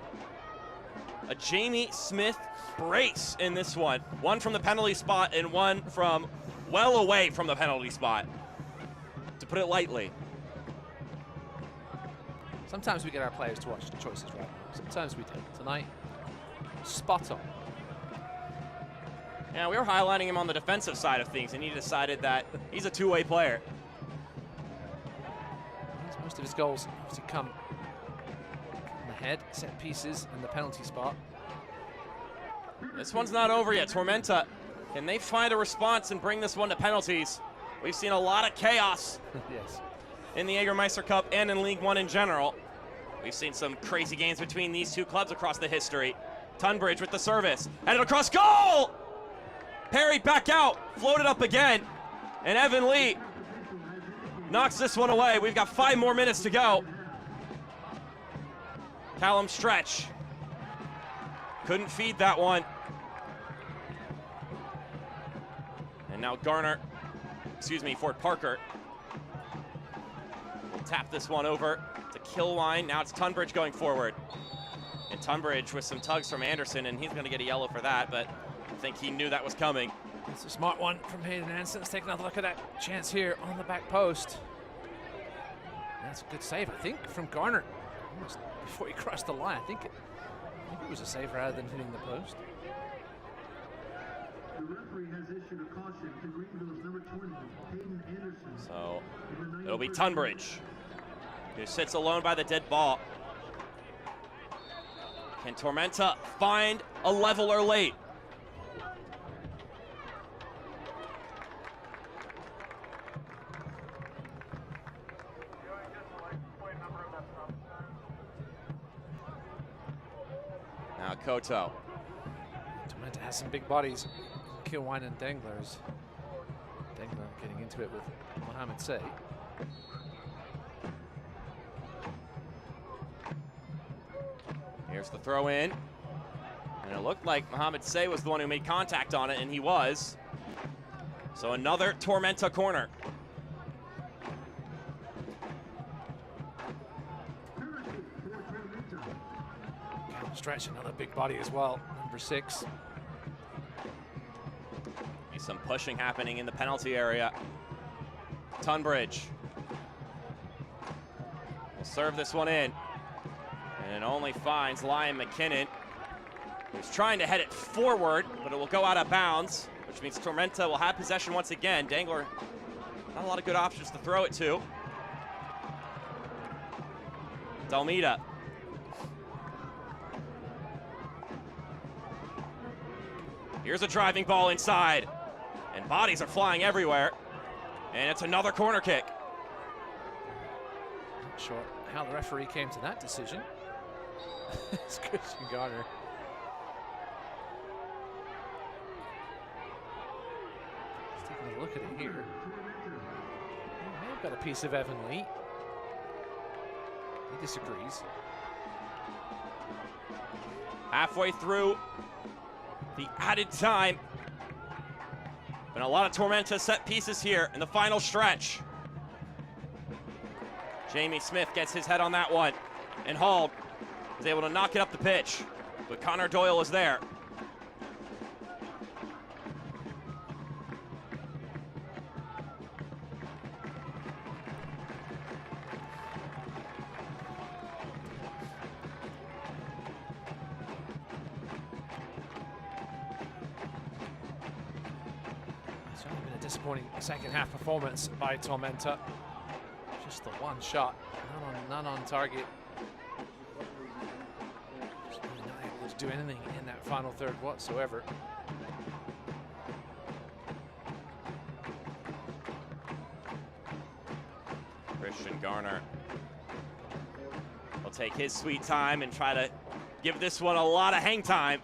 A Jamie Smith brace in this one. One from the penalty spot and one from well away from the penalty spot, to put it lightly. Sometimes we get our players to watch the choices right. Sometimes we don't. Tonight, spot on. Yeah, we were highlighting him on the defensive side of things, and he decided that he's a two-way player. Most of his goals obviously come from the head, set pieces, and the penalty spot. This one's not over yet. Tormenta, can they find a response and bring this one to penalties? We've seen a lot of chaos yes. in the Jägermeister Cup and in League One in general. We've seen some crazy games between these two clubs across the history. Tunbridge with the service, headed across, goal! Parried back out, floated up again, and Evan Lee knocks this one away. We've got 5 more minutes to go. Callum Stretch couldn't feed that one. And now Ford Parker will tap this one over to Killwine. Now it's Tunbridge going forward. And Tunbridge with some tugs from Anderson, and he's gonna get a yellow for that, but I think he knew that was coming. It's a smart one from Hayden Hansen. Let's take another look at that chance here on the back post. That's a good save, I think, from Garner. Almost before he crossed the line. I think it was a save rather than hitting the post. The referee has issued a caution to Greenville's number 20, Hayden Anderson. So it'll be Tunbridge, who sits alone by the dead ball. Can Tormenta find a leveler late? Now Koto. Tormenta has some big bodies. Kilwine and Denglers. Dengler getting into it with Mohamed Say. Here's the throw in. And it looked like Mohamed Say was the one who made contact on it, and he was. So another Tormenta corner. Stretch, another big body as well, number 6. Be some pushing happening in the penalty area. Tunbridge will serve this one in. And it only finds Liam McKinnon, who's trying to head it forward, but it will go out of bounds, which means Tormenta will have possession once again. Dangler, not a lot of good options to throw it to. Dalmida. Here's a driving ball inside, and bodies are flying everywhere, and it's another corner kick. Not sure how the referee came to that decision. It's Christian Garner. Let's take a look at it here. He may have got a piece of Evan Lee. He disagrees. Halfway through the added time. Been a lot of Tormenta set pieces here in the final stretch. Jamie Smith gets his head on that one, and Hall is able to knock it up the pitch, but Connor Doyle is there. Disappointing second half performance by Tormenta. Just the one shot, none on target. Just really not able to do anything in that final third whatsoever. Christian Garner will take his sweet time and try to give this one a lot of hang time.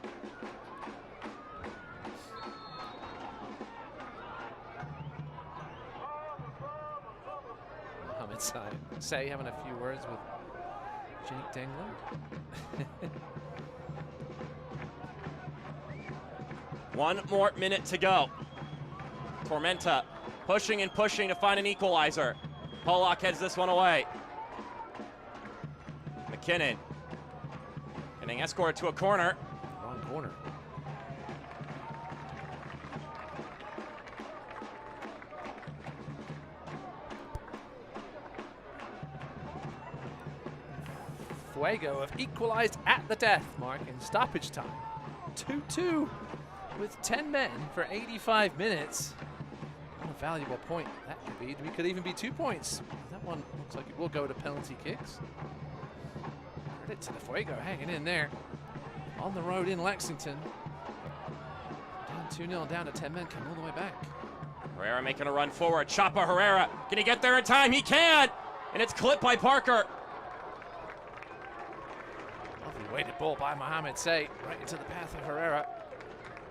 Say having a few words with Jake Dengler. 1 more minute to go. Tormenta pushing and pushing to find an equalizer. Pollock heads this one away. McKinnon getting escorted to a corner. Wrong corner. Fuego have equalized at the death mark in stoppage time. 2-2 with 10 men for 85 minutes. What a valuable point that could be. We could even be 2 points. That one looks like it will go to penalty kicks. Credit to the Fuego hanging in there. On the road in Lexington. Down 2-0, down to 10 men, coming all the way back. Herrera making a run forward. Chapa Herrera. Can he get there in time? He can! And it's clipped by Parker. Weighted ball by Mohamed Say right into the path of Herrera.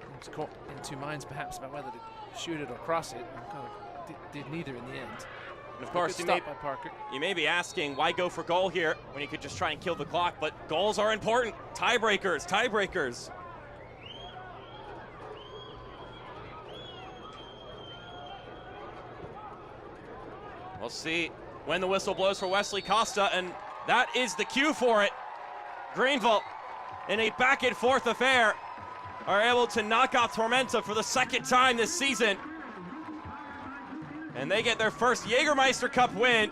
He was caught in 2 minds perhaps about whether to shoot it or cross it. Kind of did neither in the end. And of course, you may be asking why go for goal here when you could just try and kill the clock, but goals are important. Tiebreakers. We'll see when the whistle blows for Wesley Costa, and that is the cue for it. Greenville, in a back-and-forth affair, are able to knock off Tormenta for the 2nd time this season. And they get their first Jägermeister Cup win,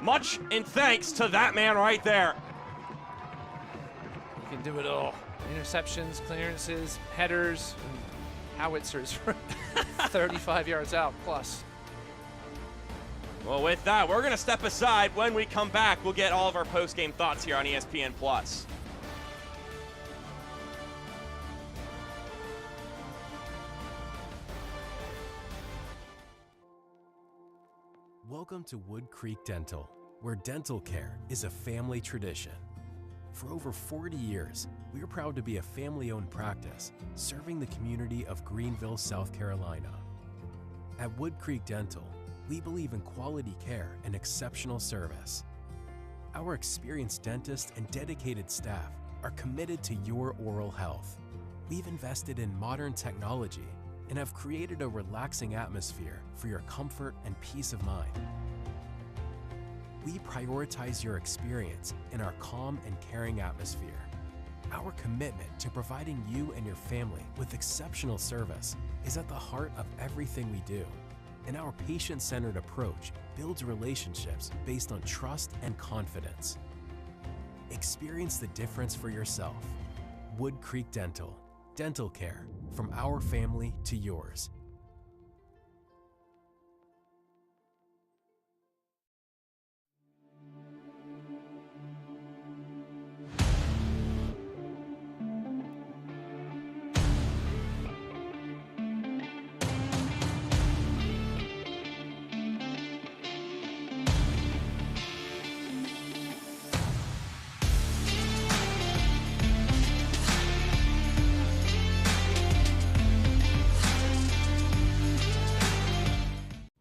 much in thanks to that man right there. He can do it all. Interceptions, clearances, headers, and howitzers from 35 yards out plus. Well, with that, we're going to step aside. When we come back, we'll get all of our post-game thoughts here on ESPN+. Welcome to Wood Creek Dental, where dental care is a family tradition. For over 40 years, we are proud to be a family-owned practice serving the community of Greenville, South Carolina. At Wood Creek Dental, we believe in quality care and exceptional service. Our experienced dentists and dedicated staff are committed to your oral health. We've invested in modern technology and have created a relaxing atmosphere for your comfort and peace of mind. We prioritize your experience in our calm and caring atmosphere. Our commitment to providing you and your family with exceptional service is at the heart of everything we do, and our patient-centered approach builds relationships based on trust and confidence. Experience the difference for yourself. Wood Creek Dental. Dental care from our family to yours.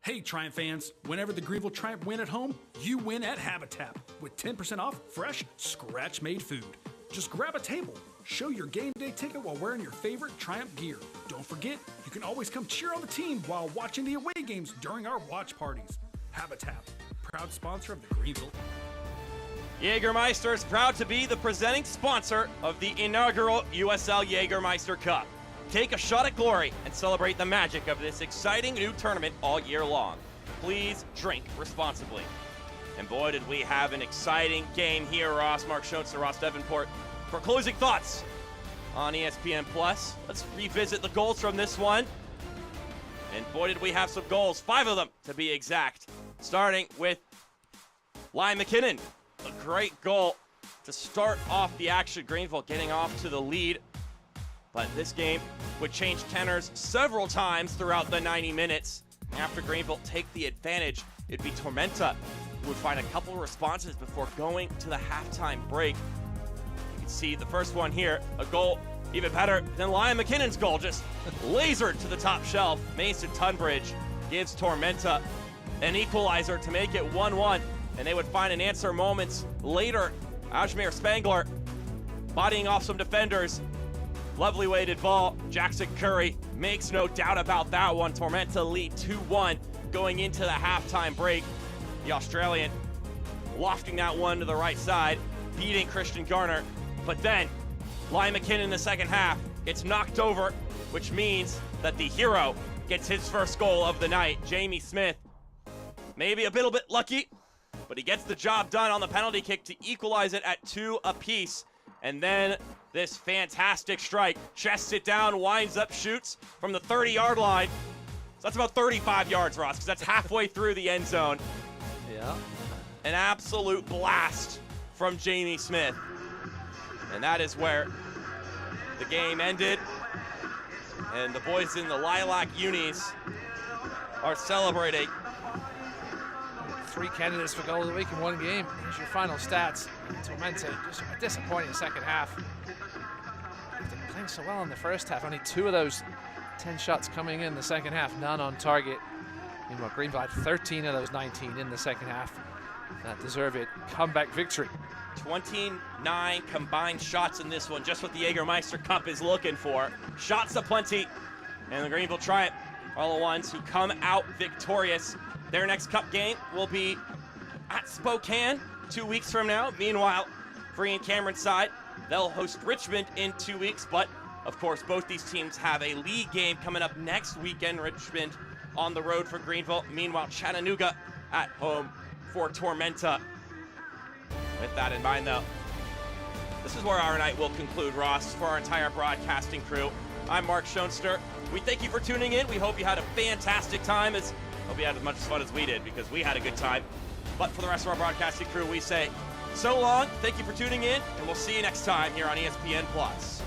Hey Triumph fans, whenever the Greenville Triumph win at home, you win at Habitat with 10% off fresh, scratch-made food. Just grab a table, show your game day ticket while wearing your favorite Triumph gear. Don't forget, you can always come cheer on the team while watching the away games during our watch parties. Habitat, proud sponsor of the Greenville. Jägermeister is proud to be the presenting sponsor of the inaugural USL Jägermeister Cup. Take a shot at glory and celebrate the magic of this exciting new tournament all year long. Please drink responsibly. And boy, did we have an exciting game here, Ross. Mark Schontz and Ross Davenport. For closing thoughts on ESPN+, let's revisit the goals from this one. And boy, did we have some goals. 5 of them, to be exact. Starting with Liam McKinnon. A great goal to start off the action. Greenville getting off to the lead. But this game would change tenors several times throughout the 90 minutes. After Greenville take the advantage, it'd be Tormenta who would find a couple of responses before going to the halftime break. You can see the first one here, a goal even better than Liam McKinnon's goal, just lasered to the top shelf. Mason Tunbridge gives Tormenta an equalizer to make it 1-1, and they would find an answer moments later. Ajmer Spangler bodying off some defenders. Lovely weighted ball. Jackson Curry makes no doubt about that one. Tormenta lead 2-1 going into the halftime break. The Australian lofting that one to the right side, beating Christian Garner. But then Liam McKinnon in the second half gets knocked over, which means that the hero gets his first goal of the night. Jamie Smith, maybe a little bit lucky, but he gets the job done on the penalty kick to equalize it at 2 apiece. And then this fantastic strike, chests it down, winds up, shoots from the 30-yard line. So that's about 35 yards, Ross, because that's halfway through the end zone. Yeah. An absolute blast from Jamie Smith. And that is where the game ended. And the boys in the Lilac Unis are celebrating. 3 candidates for goal of the week in one game. Here's your final stats. Tormenta, just a disappointing second half. They're playing so well in the first half. Only 2 of those 10 shots coming in the second half, none on target. Meanwhile, Greenville had 13 of those 19 in the second half. That deserve it. Comeback victory. 29 combined shots in this one, just what the Jägermeister Cup is looking for. Shots aplenty, and the Greenville Triumph are the ones who come out victorious. Their next cup game will be at Spokane 2 weeks from now. Meanwhile, Free and Cameron's side, they'll host Richmond in 2 weeks, but of course both these teams have a league game coming up next weekend. Richmond on the road for Greenville. Meanwhile, Chattanooga at home for Tormenta. With that in mind though, this is where our night will conclude, Ross. For our entire broadcasting crew, I'm Mark Schoenster. We thank you for tuning in. We hope you had a fantastic time. Hope you had as much fun as we did, because we had a good time. But for the rest of our broadcasting crew, we say so long. Thank you for tuning in, and we'll see you next time here on ESPN+.